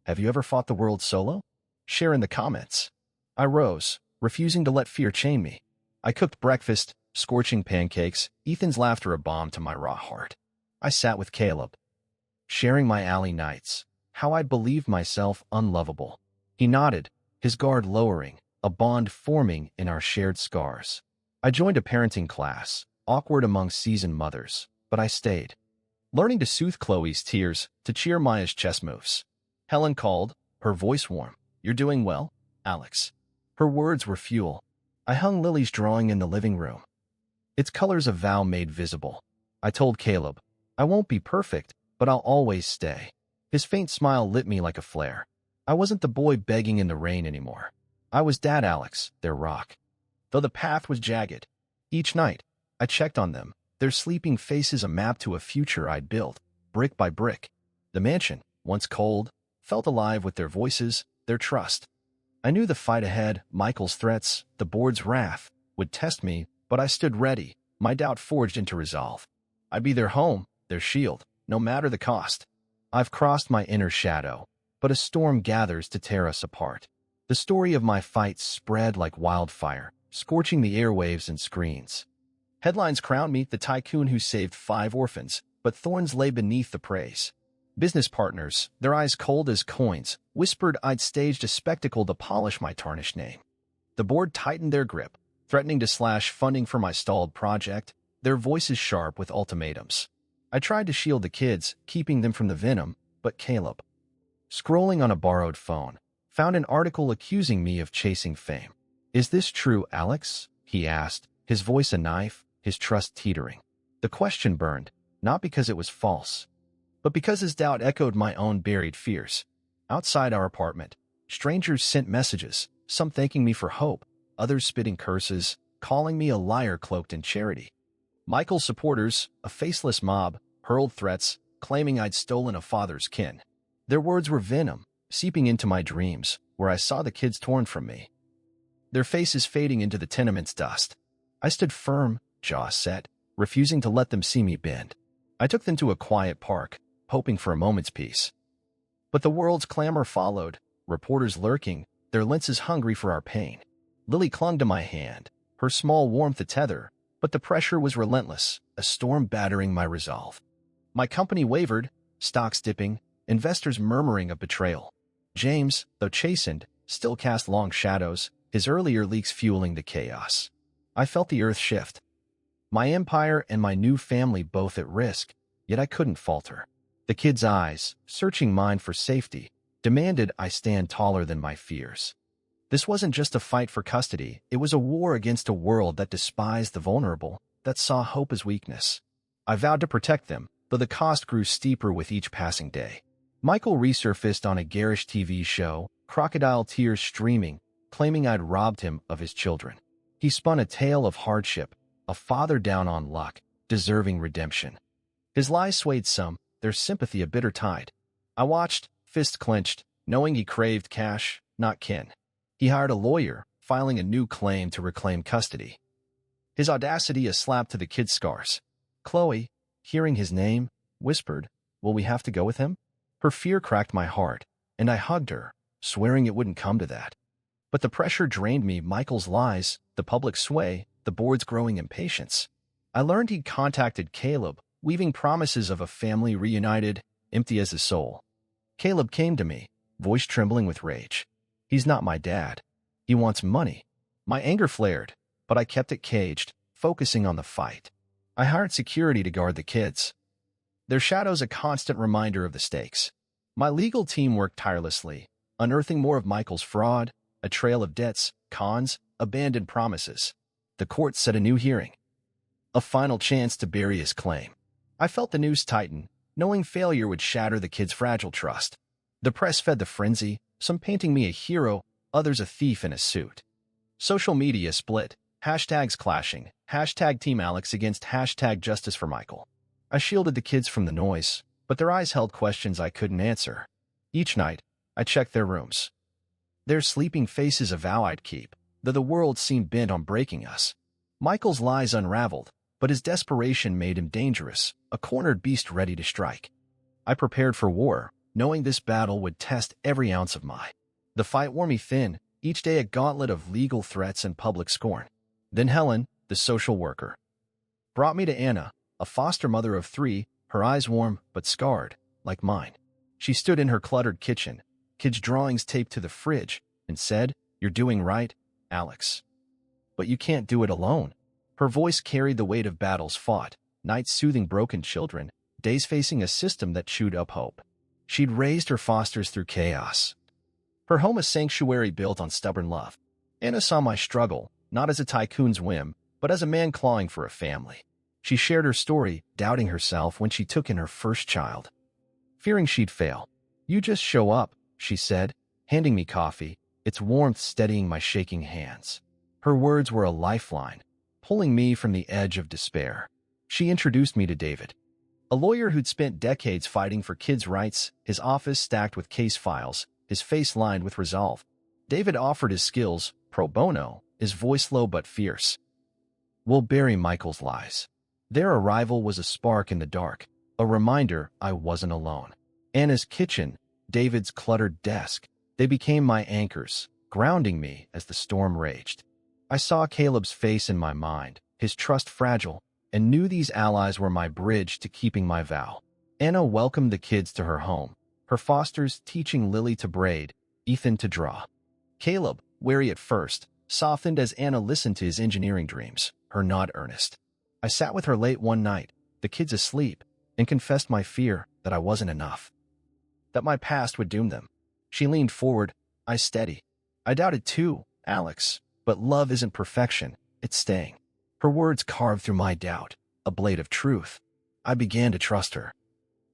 Have you ever fought the world solo? Share in the comments. I rose, refusing to let fear chain me. I cooked breakfast, scorching pancakes, Ethan's laughter a balm to my raw heart. I sat with Caleb, sharing my alley nights, how I'd believed myself unlovable. He nodded, his guard lowering, a bond forming in our shared scars. I joined a parenting class, awkward among seasoned mothers, but I stayed, learning to soothe Chloe's tears, to cheer Maya's chess moves. Helen called, her voice warm. You're doing well, Alex. Her words were fuel. I hung Lily's drawing in the living room, its colors a vow made visible. I told Caleb, I won't be perfect, but I'll always stay. His faint smile lit me like a flare. I wasn't the boy begging in the rain anymore. I was Dad Alex, their rock. Though the path was jagged, each night, I checked on them, their sleeping faces a map to a future I'd built, brick by brick. The mansion, once cold, felt alive with their voices, their trust. I knew the fight ahead, Michael's threats, the board's wrath, would test me, but I stood ready, my doubt forged into resolve. I'd be their home, their shield, no matter the cost. I've crossed my inner shadow, but a storm gathers to tear us apart. The story of my fight spread like wildfire, scorching the airwaves and screens. Headlines crowned me the tycoon who saved 5 orphans, but thorns lay beneath the praise. Business partners, their eyes cold as coins, whispered I'd staged a spectacle to polish my tarnished name. The board tightened their grip, threatening to slash funding for my stalled project, their voices sharp with ultimatums. I tried to shield the kids, keeping them from the venom, but Caleb, scrolling on a borrowed phone, found an article accusing me of chasing fame. Is this true, Alex? He asked, his voice a knife, his trust teetering. The question burned, not because it was false, but because his doubt echoed my own buried fears. Outside our apartment, strangers sent messages, some thanking me for hope, others spitting curses, calling me a liar cloaked in charity. Michael's supporters, a faceless mob, hurled threats, claiming I'd stolen a father's kin. Their words were venom, seeping into my dreams, where I saw the kids torn from me, their faces fading into the tenement's dust. I stood firm, jaw set, refusing to let them see me bend. I took them to a quiet park, hoping for a moment's peace. But the world's clamor followed, reporters lurking, their lenses hungry for our pain. Lily clung to my hand, her small warmth a tether, but the pressure was relentless, a storm battering my resolve. My company wavered, stocks dipping, investors murmuring of betrayal. James, though chastened, still cast long shadows, his earlier leaks fueling the chaos. I felt the earth shift. My empire and my new family both at risk, yet I couldn't falter. The kids' eyes, searching mine for safety, demanded I stand taller than my fears. This wasn't just a fight for custody, it was a war against a world that despised the vulnerable, that saw hope as weakness. I vowed to protect them, though the cost grew steeper with each passing day. Michael resurfaced on a garish TV show, crocodile tears streaming, claiming I'd robbed him of his children. He spun a tale of hardship, a father down on luck, deserving redemption. His lies swayed some, their sympathy a bitter tide. I watched, fist clenched, knowing he craved cash, not kin. He hired a lawyer, filing a new claim to reclaim custody. His audacity a slap to the kid's scars. Chloe, hearing his name, whispered, "Will we have to go with him?" Her fear cracked my heart, and I hugged her, swearing it wouldn't come to that. But the pressure drained me, Michael's lies, the public sway, the board's growing impatience. I learned he'd contacted Caleb, weaving promises of a family reunited, empty as his soul. Caleb came to me, voice trembling with rage. "He's not my dad. He wants money." My anger flared, but I kept it caged, focusing on the fight. I hired security to guard the kids. Their shadows a constant reminder of the stakes. My legal team worked tirelessly, unearthing more of Michael's fraud, a trail of debts, cons, abandoned promises. The court set a new hearing. A final chance to bury his claim. I felt the noose tighten, knowing failure would shatter the kid's fragile trust. The press fed the frenzy, some painting me a hero, others a thief in a suit. Social media split, hashtags clashing, hashtag Team Alex against hashtag Justice for Michael. I shielded the kids from the noise, but their eyes held questions I couldn't answer. Each night, I checked their rooms. Their sleeping faces a vow I'd keep, though the world seemed bent on breaking us. Michael's lies unraveled, but his desperation made him dangerous, a cornered beast ready to strike. I prepared for war, knowing this battle would test every ounce of my. The fight wore me thin, each day a gauntlet of legal threats and public scorn. Then Helen, the social worker, brought me to Anna, a foster mother of 3, her eyes warm but scarred, like mine. She stood in her cluttered kitchen, kids' drawings taped to the fridge, and said, "You're doing right, Alex. But you can't do it alone." Her voice carried the weight of battles fought, nights soothing broken children, days facing a system that chewed up hope. She'd raised her fosters through chaos. Her home a sanctuary built on stubborn love. Anna saw my struggle, not as a tycoon's whim, but as a man clawing for a family. She shared her story, doubting herself when she took in her first child. Fearing she'd fail. "You just show up," she said, handing me coffee, its warmth steadying my shaking hands. Her words were a lifeline, pulling me from the edge of despair. She introduced me to David, a lawyer who'd spent decades fighting for kids' rights, his office stacked with case files, his face lined with resolve. David offered his skills, pro bono, his voice low but fierce. "We'll bury Michael's lies." Their arrival was a spark in the dark, a reminder I wasn't alone. Anna's kitchen, David's cluttered desk, they became my anchors, grounding me as the storm raged. I saw Caleb's face in my mind, his trust fragile, and knew these allies were my bridge to keeping my vow. Anna welcomed the kids to her home, her fosters teaching Lily to braid, Ethan to draw. Caleb, wary at first, softened as Anna listened to his engineering dreams, her nod earnest. I sat with her late one night, the kids asleep, and confessed my fear that I wasn't enough, that my past would doom them. She leaned forward, eyes steady. "I doubted too, Alex, but love isn't perfection, it's staying." Her words carved through my doubt, a blade of truth. I began to trust her,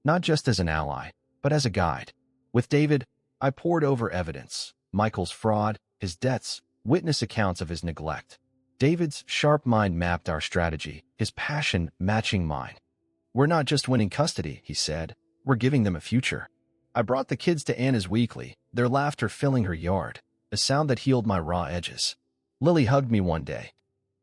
not just as an ally, but as a guide. With David, I pored over evidence, Michael's fraud, his debts, witness accounts of his neglect. David's sharp mind mapped our strategy, his passion matching mine. "We're not just winning custody," he said. "We're giving them a future." I brought the kids to Anna's weekly, their laughter filling her yard, a sound that healed my raw edges. Lily hugged me one day,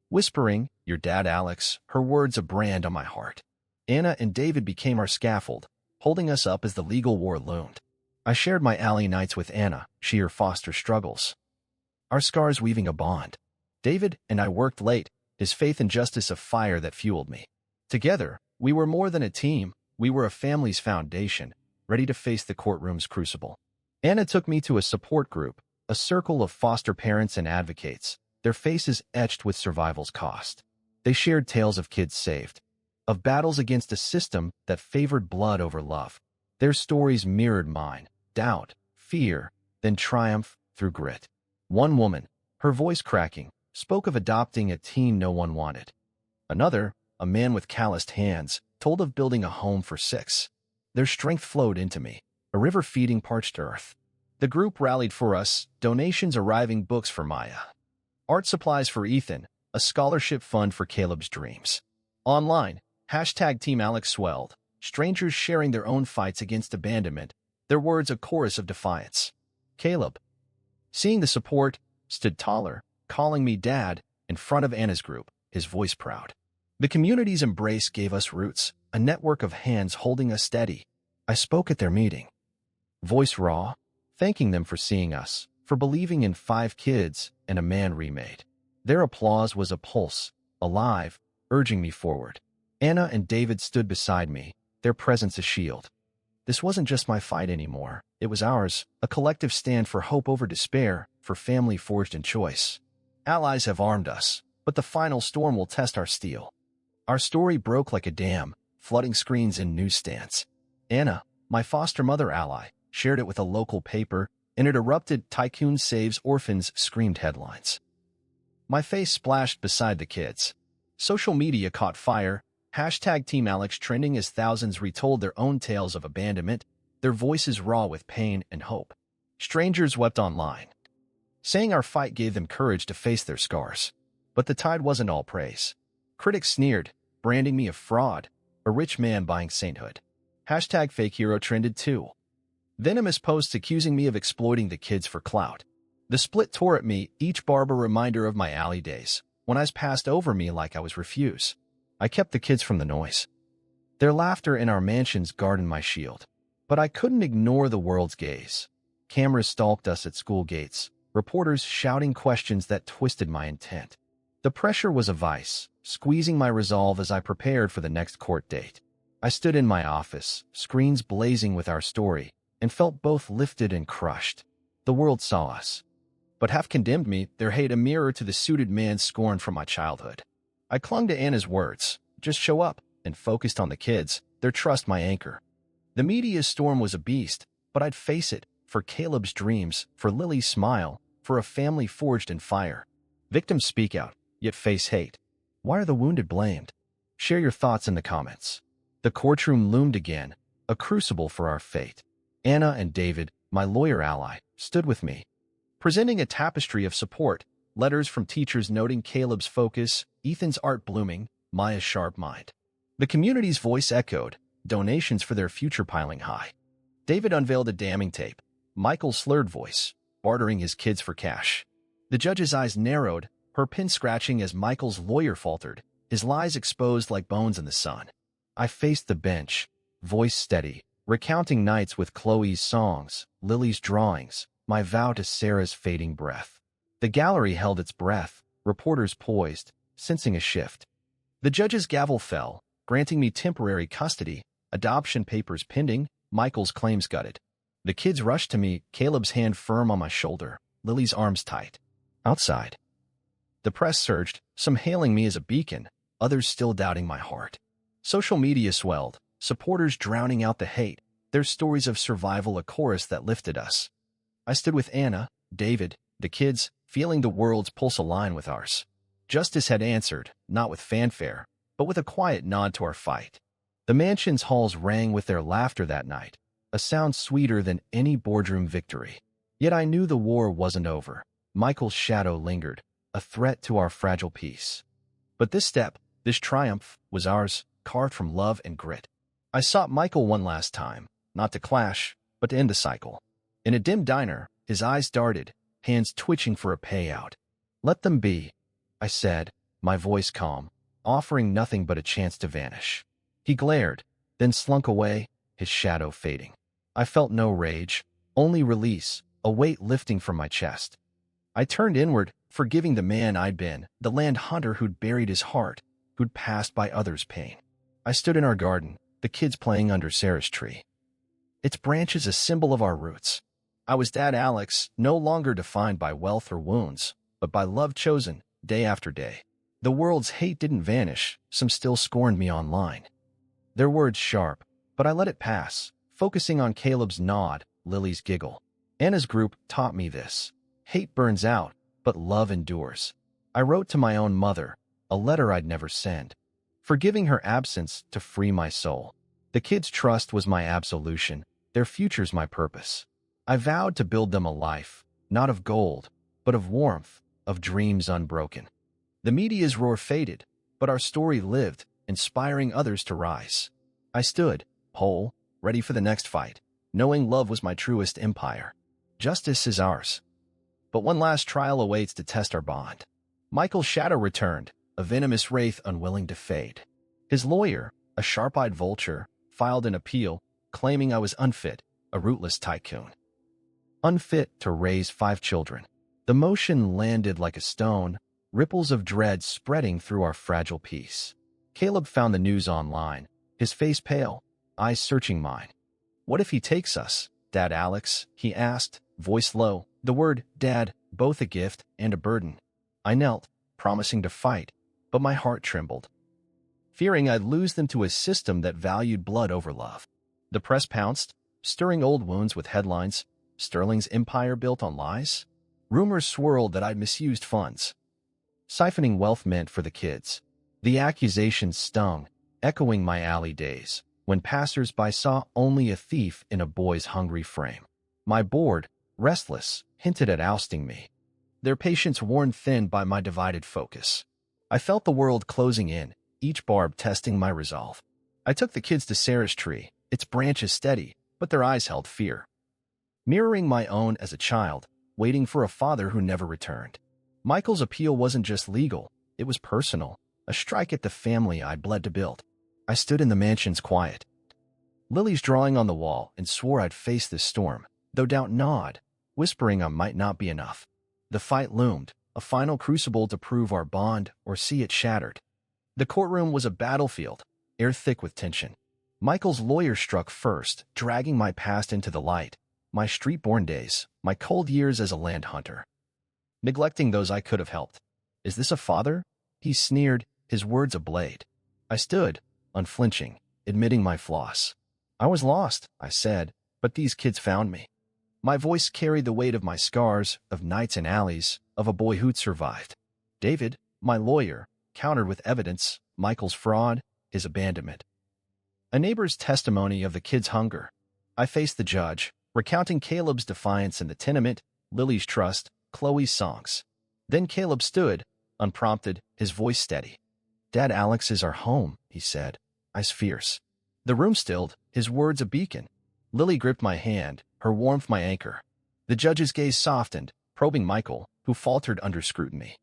whispering, "Your dad, Alex," her words a brand on my heart. Anna and David became our scaffold, holding us up as the legal war loomed. I shared my alley nights with Anna, she her foster struggles, our scars weaving a bond. David and I worked late, his faith and justice a fire that fueled me. Together, we were more than a team, we were a family's foundation, ready to face the courtroom's crucible. Anna took me to a support group, a circle of foster parents and advocates, their faces etched with survival's cost. They shared tales of kids saved, of battles against a system that favored blood over love. Their stories mirrored mine, doubt, fear, then triumph through grit. One woman, her voice cracking, spoke of adopting a teen no one wanted. Another, a man with calloused hands, told of building a home for 6. Their strength flowed into me, a river feeding parched earth. The group rallied for us, donations arriving, books for Maya, art supplies for Ethan, a scholarship fund for Caleb's dreams. Online, hashtag Team Alex swelled, strangers sharing their own fights against abandonment, their words a chorus of defiance. Caleb, seeing the support, stood taller, calling me Dad, in front of Anna's group, his voice proud. The community's embrace gave us roots, a network of hands holding us steady. I spoke at their meeting, voice raw, thanking them for seeing us, for believing in 5 kids and a man remade. Their applause was a pulse, alive, urging me forward. Anna and David stood beside me, their presence a shield. This wasn't just my fight anymore. It was ours, a collective stand for hope over despair, for family forged in choice. Allies have armed us, but the final storm will test our steel. Our story broke like a dam, flooding screens and newsstands. Anna, my foster mother ally, shared it with a local paper, and it erupted. Tycoon saves orphans, screamed headlines. My face splashed beside the kids. Social media caught fire, hashtag Team Alex trending as thousands retold their own tales of abandonment, their voices raw with pain and hope. Strangers wept online, saying our fight gave them courage to face their scars. But the tide wasn't all praise. Critics sneered, branding me a fraud, a rich man buying sainthood. Hashtag fake hero trended too. Venomous posts accusing me of exploiting the kids for clout. The split tore at me, each barb a reminder of my alley days, when eyes passed over me like I was refuse. I kept the kids from the noise. Their laughter in our mansion's garden my shield. But I couldn't ignore the world's gaze. Cameras stalked us at school gates, reporters shouting questions that twisted my intent. The pressure was a vice, squeezing my resolve as I prepared for the next court date. I stood in my office, screens blazing with our story, and felt both lifted and crushed. The world saw us, but half condemned me, their hate a mirror to the suited man's scorn from my childhood. I clung to Anna's words, just show up, and focused on the kids, their trust my anchor. The media's storm was a beast, but I'd face it, for Caleb's dreams, for Lily's smile, for a family forged in fire. Victims speak out, yet face hate. Why are the wounded blamed? Share your thoughts in the comments. The courtroom loomed again, a crucible for our fate. Anna and David, my lawyer ally, stood with me, presenting a tapestry of support, letters from teachers noting Caleb's focus, Ethan's art blooming, Maya's sharp mind. The community's voice echoed, donations for their future piling high. David unveiled a damning tape, Michael's slurred voice, bartering his kids for cash. The judge's eyes narrowed, her pen scratching as Michael's lawyer faltered, his lies exposed like bones in the sun. I faced the bench, voice steady, recounting nights with Chloe's songs, Lily's drawings, my vow to Sarah's fading breath. The gallery held its breath, reporters poised, sensing a shift. The judge's gavel fell, granting me temporary custody, adoption papers pending, Michael's claims gutted. The kids rushed to me, Caleb's hand firm on my shoulder, Lily's arms tight. Outside, the press surged, some hailing me as a beacon, others still doubting my heart. Social media swelled, supporters drowning out the hate, their stories of survival a chorus that lifted us. I stood with Anna, David, the kids, feeling the world's pulse align with ours. Justice had answered, not with fanfare, but with a quiet nod to our fight. The mansion's halls rang with their laughter that night, a sound sweeter than any boardroom victory. Yet I knew the war wasn't over. Michael's shadow lingered, a threat to our fragile peace. But this step, this triumph, was ours, carved from love and grit. I sought Michael one last time, not to clash, but to end the cycle. In a dim diner, his eyes darted, hands twitching for a payout. Let them be, I said, my voice calm, offering nothing but a chance to vanish. He glared, then slunk away, his shadow fading. I felt no rage, only release, a weight lifting from my chest. I turned inward, forgiving the man I'd been, the land hunter who'd buried his heart, who'd passed by others' pain. I stood in our garden, the kids playing under Sarah's tree. Its branches a symbol of our roots. I was Dad Alex, no longer defined by wealth or wounds, but by love chosen, day after day. The world's hate didn't vanish, some still scorned me online. Their words sharp, but I let it pass, focusing on Caleb's nod, Lily's giggle. Anna's group taught me this. Hate burns out, but love endures. I wrote to my own mother, a letter I'd never send, forgiving her absence to free my soul. The kids' trust was my absolution, their future's my purpose. I vowed to build them a life, not of gold, but of warmth, of dreams unbroken. The media's roar faded, but our story lived, inspiring others to rise. I stood, whole, ready for the next fight, knowing love was my truest empire. Justice is ours. But one last trial awaits to test our bond. Michael's shadow returned, a venomous wraith unwilling to fade. His lawyer, a sharp-eyed vulture, filed an appeal, claiming I was unfit, a ruthless tycoon. Unfit to raise 5 children. The motion landed like a stone, ripples of dread spreading through our fragile peace. Caleb found the news online, his face pale, eyes searching mine. "What if he takes us, Dad Alex?" he asked, voice low, the word "Dad" both a gift and a burden. I knelt, promising to fight, but my heart trembled, fearing I'd lose them to a system that valued blood over love. The press pounced, stirring old wounds with headlines, "Sterling's empire built on lies." Rumors swirled that I'd misused funds, siphoning wealth meant for the kids. The accusations stung, echoing my alley days, when passers-by saw only a thief in a boy's hungry frame. My board, restless, hinted at ousting me, their patience worn thin by my divided focus. I felt the world closing in, each barb testing my resolve. I took the kids to Sarah's tree, its branches steady, but their eyes held fear, mirroring my own as a child, waiting for a father who never returned. Michael's appeal wasn't just legal, it was personal, a strike at the family I'd bled to build. I stood in the mansion's quiet, lilies drawing on the wall, and swore I'd face this storm, though doubt gnawed, whispering I might not be enough. The fight loomed, a final crucible to prove our bond or see it shattered. The courtroom was a battlefield, air thick with tension. Michael's lawyer struck first, dragging my past into the light, my street-born days, my cold years as a land hunter, neglecting those I could have helped. "Is this a father?" he sneered, his words a blade. I stood, unflinching, admitting my flaws. "I was lost," I said, "but these kids found me." My voice carried the weight of my scars, of nights and alleys, of a boy who'd survived. David, my lawyer, countered with evidence, Michael's fraud, his abandonment, a neighbor's testimony of the kids' hunger. I faced the judge, recounting Caleb's defiance in the tenement, Lily's trust, Chloe's songs. Then Caleb stood, unprompted, his voice steady. "Dad Alex is our home," he said, eyes fierce. The room stilled, his words a beacon. Lily gripped my hand, her warmth my anchor. The judge's gaze softened, probing Michael, who faltered under scrutiny,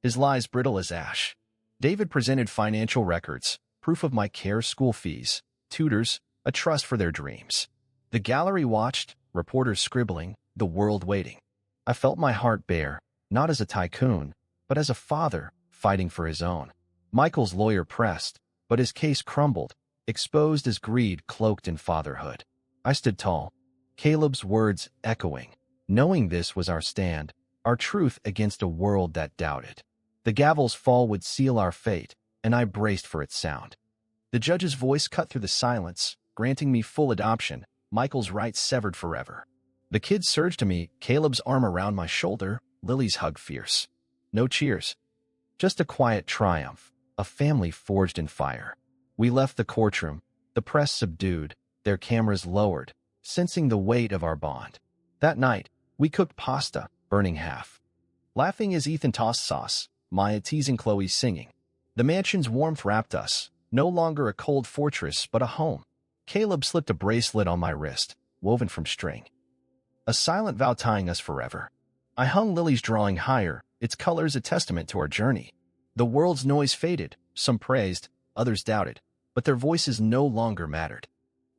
his lies brittle as ash. David presented financial records, proof of my care, school fees, tutors, a trust for their dreams. The gallery watched, reporters scribbling, the world waiting. I felt my heart bare, not as a tycoon, but as a father fighting for his own. Michael's lawyer pressed, but his case crumbled, exposed as greed cloaked in fatherhood. I stood tall, Caleb's words echoing, knowing this was our stand, our truth against a world that doubted. The gavel's fall would seal our fate, and I braced for its sound. The judge's voice cut through the silence, granting me full adoption, Michael's rights severed forever. The kids surged to me, Caleb's arm around my shoulder, Lily's hug fierce. No cheers. Just a quiet triumph, a family forged in fire. We left the courtroom, the press subdued, their cameras lowered, sensing the weight of our bond. That night, we cooked pasta, burning half. Laughing as Ethan tossed sauce, Maya teasing Chloe singing. The mansion's warmth wrapped us, no longer a cold fortress but a home. Caleb slipped a bracelet on my wrist, woven from string, a silent vow tying us forever. I hung Lily's drawing higher, its colors a testament to our journey. The world's noise faded, some praised, others doubted, but their voices no longer mattered.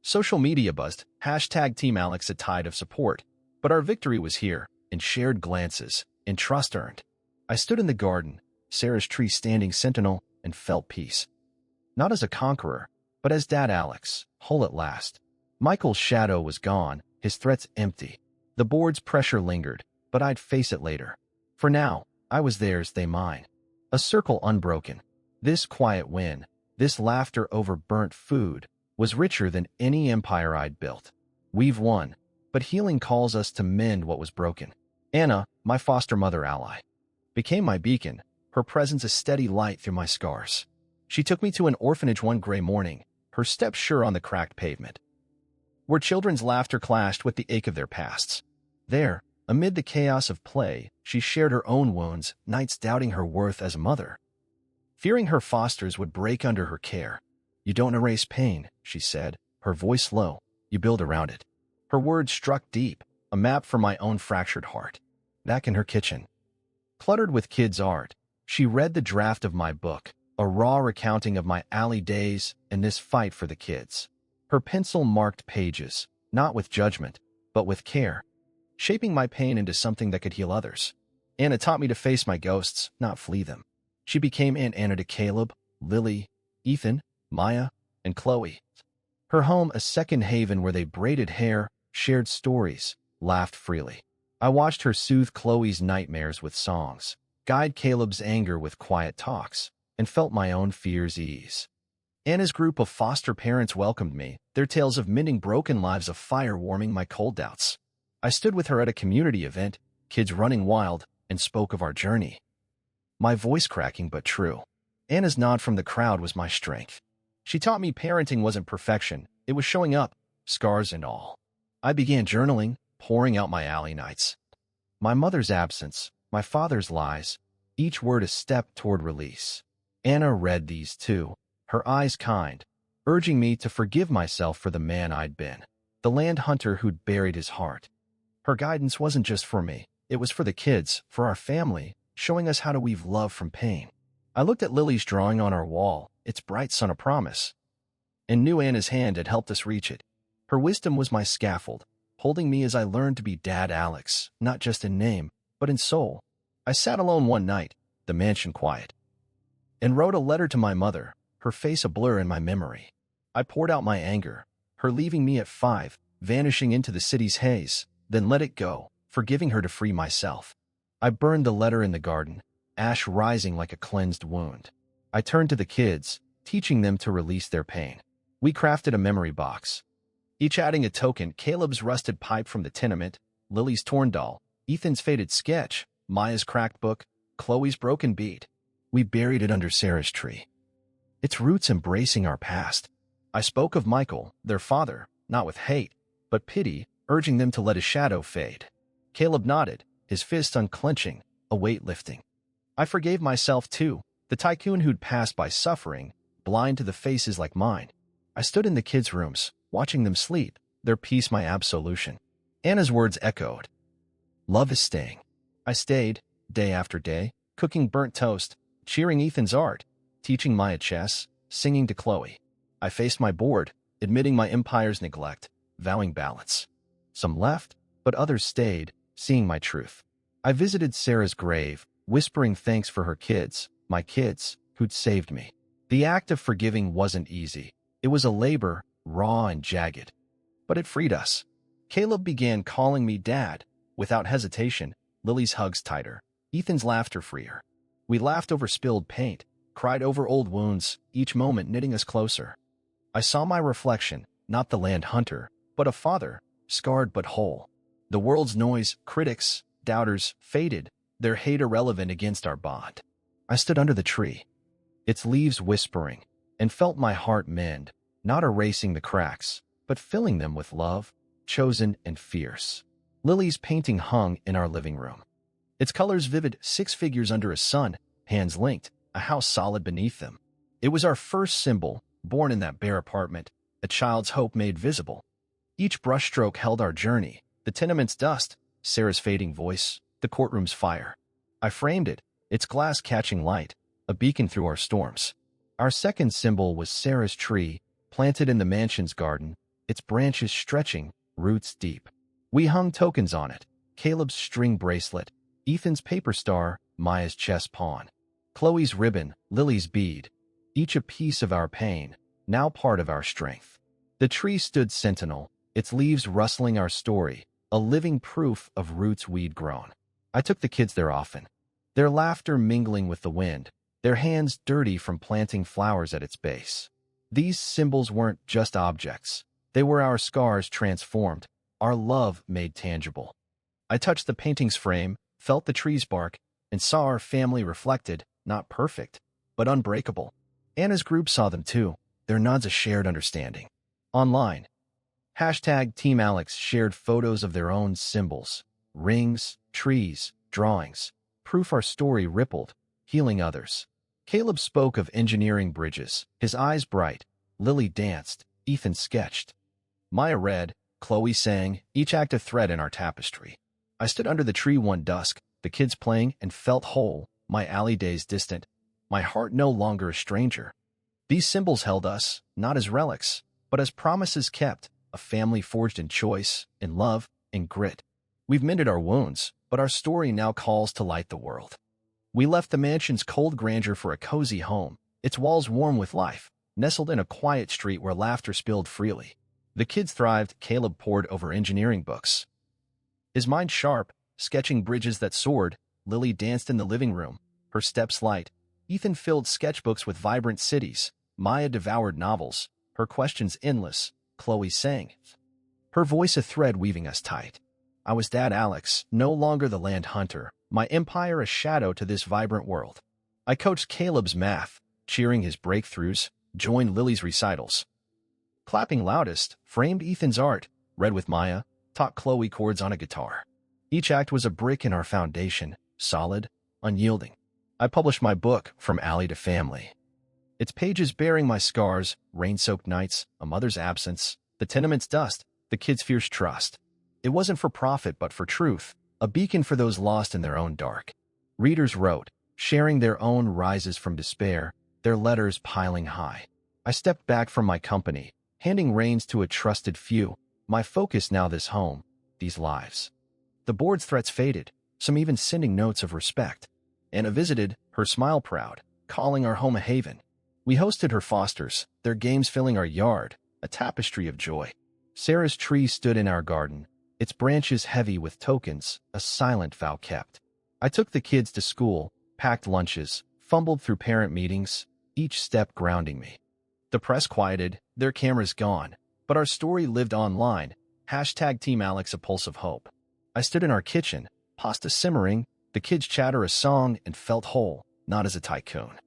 Social media buzzed, hashtag Team Alex, a tide of support, but our victory was here, in shared glances, in trust earned. I stood in the garden, Sarah's tree standing sentinel, and felt peace. Not as a conqueror, but as Dad Alex, whole at last. Michael's shadow was gone, his threats empty. The board's pressure lingered, but I'd face it later. For now, I was theirs, they mine. A circle unbroken. This quiet win, this laughter over burnt food, was richer than any empire I'd built. We've won, but healing calls us to mend what was broken. Anna, my foster mother ally, became my beacon, her presence a steady light through my scars. She took me to an orphanage one gray morning, her steps sure on the cracked pavement, where children's laughter clashed with the ache of their pasts. There, amid the chaos of play, she shared her own wounds, nights doubting her worth as a mother, fearing her fosters would break under her care. "You don't erase pain," she said, her voice low. "You build around it." Her words struck deep, a map for my own fractured heart. Back in her kitchen, cluttered with kids' art, she read the draft of my book, a raw recounting of my alley days and this fight for the kids. Her pencil marked pages, not with judgment, but with care, shaping my pain into something that could heal others. Anna taught me to face my ghosts, not flee them. She became Aunt Anna to Caleb, Lily, Ethan, Maya, and Chloe. Her home a second haven where they braided hair, shared stories, laughed freely. I watched her soothe Chloe's nightmares with songs, guide Caleb's anger with quiet talks, and felt my own fears ease. Anna's group of foster parents welcomed me, their tales of mending broken lives a fire warming my cold doubts. I stood with her at a community event, kids running wild, and spoke of our journey. My voice cracking but true. Anna's nod from the crowd was my strength. She taught me parenting wasn't perfection, it was showing up, scars and all. I began journaling, pouring out my alley nights. My mother's absence, my father's lies, each word a step toward release. Anna read these too, her eyes kind, urging me to forgive myself for the man I'd been, the land hunter who'd buried his heart. Her guidance wasn't just for me, it was for the kids, for our family, showing us how to weave love from pain. I looked at Lily's drawing on our wall, its bright sun a promise, and knew Anna's hand had helped us reach it. Her wisdom was my scaffold, holding me as I learned to be Dad Alex, not just in name, but in soul. I sat alone one night, the mansion quiet, and wrote a letter to my mother, her face a blur in my memory. I poured out my anger, her leaving me at 5, vanishing into the city's haze, then let it go, forgiving her to free myself. I burned the letter in the garden, ash rising like a cleansed wound. I turned to the kids, teaching them to release their pain. We crafted a memory box, each adding a token: Caleb's rusted pipe from the tenement, Lily's torn doll, Ethan's faded sketch, Maya's cracked book, Chloe's broken bead. We buried it under Sarah's tree, its roots embracing our past. I spoke of Michael, their father, not with hate, but pity, urging them to let his shadow fade. Caleb nodded, his fist unclenching, a weight lifting. I forgave myself too, the tycoon who'd passed by suffering, blind to the faces like mine. I stood in the kids' rooms, watching them sleep, their peace my absolution. Anna's words echoed. Love is staying. I stayed, day after day, cooking burnt toast, cheering Ethan's art, teaching Maya chess, singing to Chloe. I faced my board, admitting my empire's neglect, vowing balance. Some left, but others stayed, seeing my truth. I visited Sarah's grave, whispering thanks for her kids, my kids, who'd saved me. The act of forgiving wasn't easy. It was a labor, raw and jagged. But it freed us. Caleb began calling me Dad, without hesitation, Lily's hugs tighter, Ethan's laughter freer. We laughed over spilled paint, cried over old wounds, each moment knitting us closer. I saw my reflection, not the land hunter, but a father, scarred but whole. The world's noise, critics, doubters, faded, their hate irrelevant against our bond. I stood under the tree, its leaves whispering, and felt my heart mend, not erasing the cracks, but filling them with love, chosen and fierce. Lily's painting hung in our living room, its colors vivid, 6 figures under a sun, hands linked, a house solid beneath them. It was our first symbol, born in that bare apartment, a child's hope made visible. Each brushstroke held our journey, the tenement's dust, Sarah's fading voice, the courtroom's fire. I framed it, its glass catching light, a beacon through our storms. Our second symbol was Sarah's tree, planted in the mansion's garden, its branches stretching, roots deep. We hung tokens on it, Caleb's string bracelet, Ethan's paper star, Maya's chess pawn, Chloe's ribbon, Lily's bead, each a piece of our pain, now part of our strength. The tree stood sentinel, its leaves rustling our story, a living proof of roots we'd grown. I took the kids there often, their laughter mingling with the wind, their hands dirty from planting flowers at its base. These symbols weren't just objects. They were our scars transformed, our love made tangible. I touched the painting's frame, felt the tree's bark, and saw our family reflected, not perfect, but unbreakable. Anna's group saw them too, their nods a shared understanding. Online, hashtag Team Alex shared photos of their own symbols, rings, trees, drawings, proof our story rippled, healing others. Caleb spoke of engineering bridges, his eyes bright. Lily danced, Ethan sketched. Maya read, Chloe sang, each act a thread in our tapestry. I stood under the tree one dusk, the kids playing, and felt whole, my alley days distant, my heart no longer a stranger. These symbols held us, not as relics, but as promises kept, a family forged in choice, in love, in grit. We've mended our wounds, but our story now calls to light the world. We left the mansion's cold grandeur for a cozy home, its walls warm with life, nestled in a quiet street where laughter spilled freely. The kids thrived, Caleb pored over engineering books, his mind sharp, sketching bridges that soared. Lily danced in the living room, her steps light. Ethan filled sketchbooks with vibrant cities. Maya devoured novels, her questions endless. Chloe sang, her voice a thread weaving us tight. I was Dad Alex, no longer the land hunter, my empire a shadow to this vibrant world. I coached Caleb's math, cheering his breakthroughs, joined Lily's recitals. Clapping loudest, framed Ethan's art, read with Maya, taught Chloe chords on a guitar. Each act was a brick in our foundation, solid, unyielding. I published my book, From Alley to Family. Its pages bearing my scars, rain-soaked nights, a mother's absence, the tenement's dust, the kids' fierce trust. It wasn't for profit but for truth, a beacon for those lost in their own dark. Readers wrote, sharing their own rises from despair, their letters piling high. I stepped back from my company, handing reins to a trusted few, my focus now this home, these lives. The board's threats faded, some even sending notes of respect. Anna visited, her smile proud, calling our home a haven. We hosted her fosters, their games filling our yard, a tapestry of joy. Sarah's tree stood in our garden, its branches heavy with tokens, a silent vow kept. I took the kids to school, packed lunches, fumbled through parent meetings, each step grounding me. The press quieted, their cameras gone, but our story lived online. Hashtag Team Alex, a pulse of hope. I stood in our kitchen, pasta simmering, the kids chatter a song, and felt whole, not as a tycoon,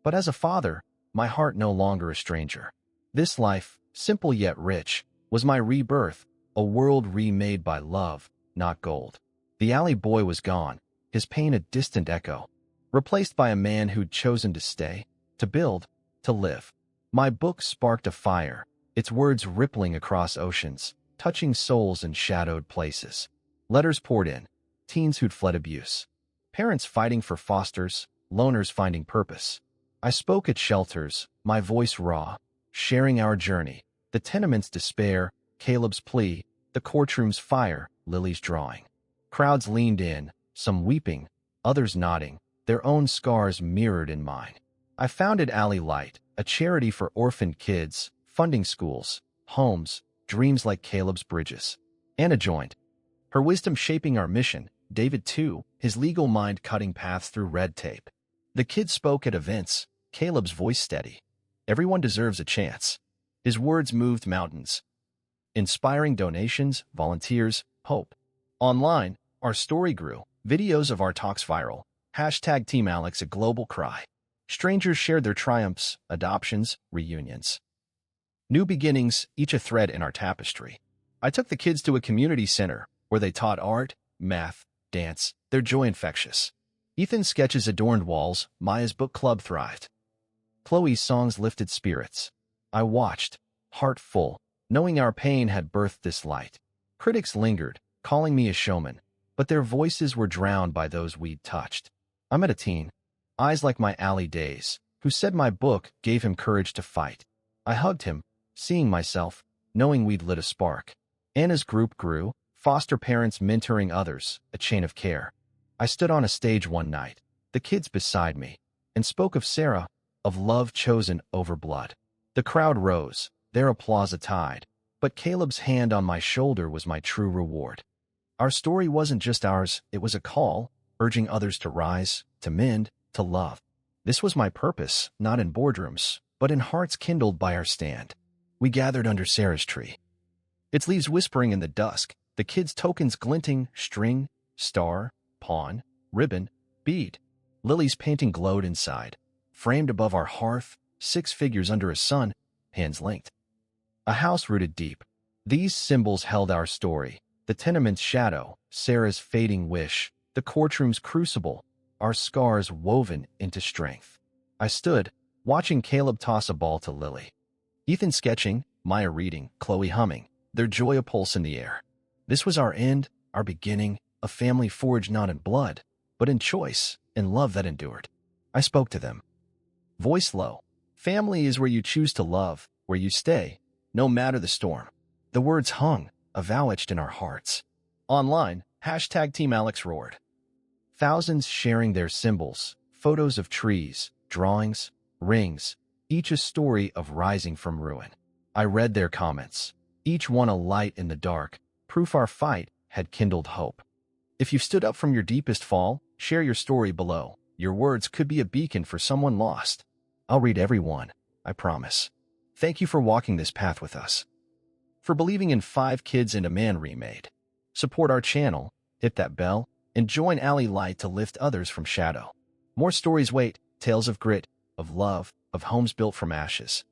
but as a father, my heart no longer a stranger. This life, simple yet rich, was my rebirth, a world remade by love, not gold. The alley boy was gone, his pain a distant echo, replaced by a man who'd chosen to stay, to build, to live. My book sparked a fire, its words rippling across oceans, touching souls in shadowed places. Letters poured in, teens who'd fled abuse, parents fighting for fosters, loners finding purpose. I spoke at shelters, my voice raw, sharing our journey, the tenement's despair, Caleb's plea, the courtroom's fire, Lily's drawing. Crowds leaned in, some weeping, others nodding, their own scars mirrored in mine. I founded Alley Light, a charity for orphaned kids, funding schools, homes, dreams like Caleb's bridges. Anna joined, her wisdom shaping our mission. David too, his legal mind cutting paths through red tape. The kids spoke at events, Caleb's voice steady. Everyone deserves a chance. His words moved mountains, inspiring donations, volunteers, hope. Online, our story grew, videos of our talks viral. Hashtag Team Alex, a global cry. Strangers shared their triumphs, adoptions, reunions. New beginnings, each a thread in our tapestry. I took the kids to a community center where they taught art, math, dance, their joy infectious. Ethan's sketches adorned walls, Maya's book club thrived. Chloe's songs lifted spirits. I watched, heart full, knowing our pain had birthed this light. Critics lingered, calling me a showman, but their voices were drowned by those we'd touched. I met a teen, eyes like my alley days, who said my book gave him courage to fight. I hugged him, seeing myself, knowing we'd lit a spark. Anna's group grew, foster parents mentoring others, a chain of care. I stood on a stage one night, the kids beside me, and spoke of Sarah, of love chosen over blood. The crowd rose, their applause a tide, but Caleb's hand on my shoulder was my true reward. Our story wasn't just ours, it was a call, urging others to rise, to mend, to love. This was my purpose, not in boardrooms, but in hearts kindled by our stand. We gathered under Sarah's tree, its leaves whispering in the dusk, the kids' tokens glinting, string, star, pawn, ribbon, bead. Lily's painting glowed inside, framed above our hearth, 6 figures under a sun, hands linked. A house rooted deep. These symbols held our story. The tenement's shadow, Sarah's fading wish, the courtroom's crucible, our scars woven into strength. I stood, watching Caleb toss a ball to Lily. Ethan sketching, Maya reading, Chloe humming, their joy a pulse in the air. This was our end, our beginning, a family forged not in blood, but in choice, in love that endured. I spoke to them. Voice low. Family is where you choose to love, where you stay, no matter the storm. The words hung, a vow etched in our hearts. Online, #Team Alex roared. Thousands sharing their symbols, photos of trees, drawings, rings, each a story of rising from ruin. I read their comments, each one a light in the dark, proof our fight had kindled hope. If you've stood up from your deepest fall, share your story below. Your words could be a beacon for someone lost. I'll read every one, I promise. Thank you for walking this path with us. For believing in 5 Kids and a Man remade. Support our channel, hit that bell, and join Ally Light to lift others from shadow. More stories wait, tales of grit, of love, of homes built from ashes.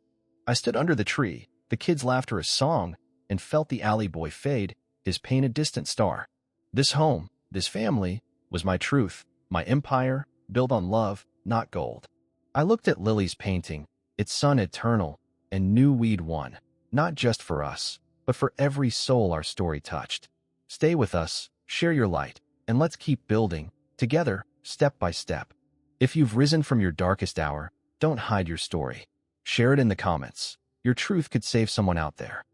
I stood under the tree, the kids' laughter a song, and felt the alley boy fade, his pain a distant star. This home, this family, was my truth, my empire, built on love, not gold. I looked at Lily's painting, its sun eternal, and knew we'd won, not just for us, but for every soul our story touched. Stay with us, share your light, and let's keep building, together, step by step. If you've risen from your darkest hour, don't hide your story. Share it in the comments. Your truth could save someone out there.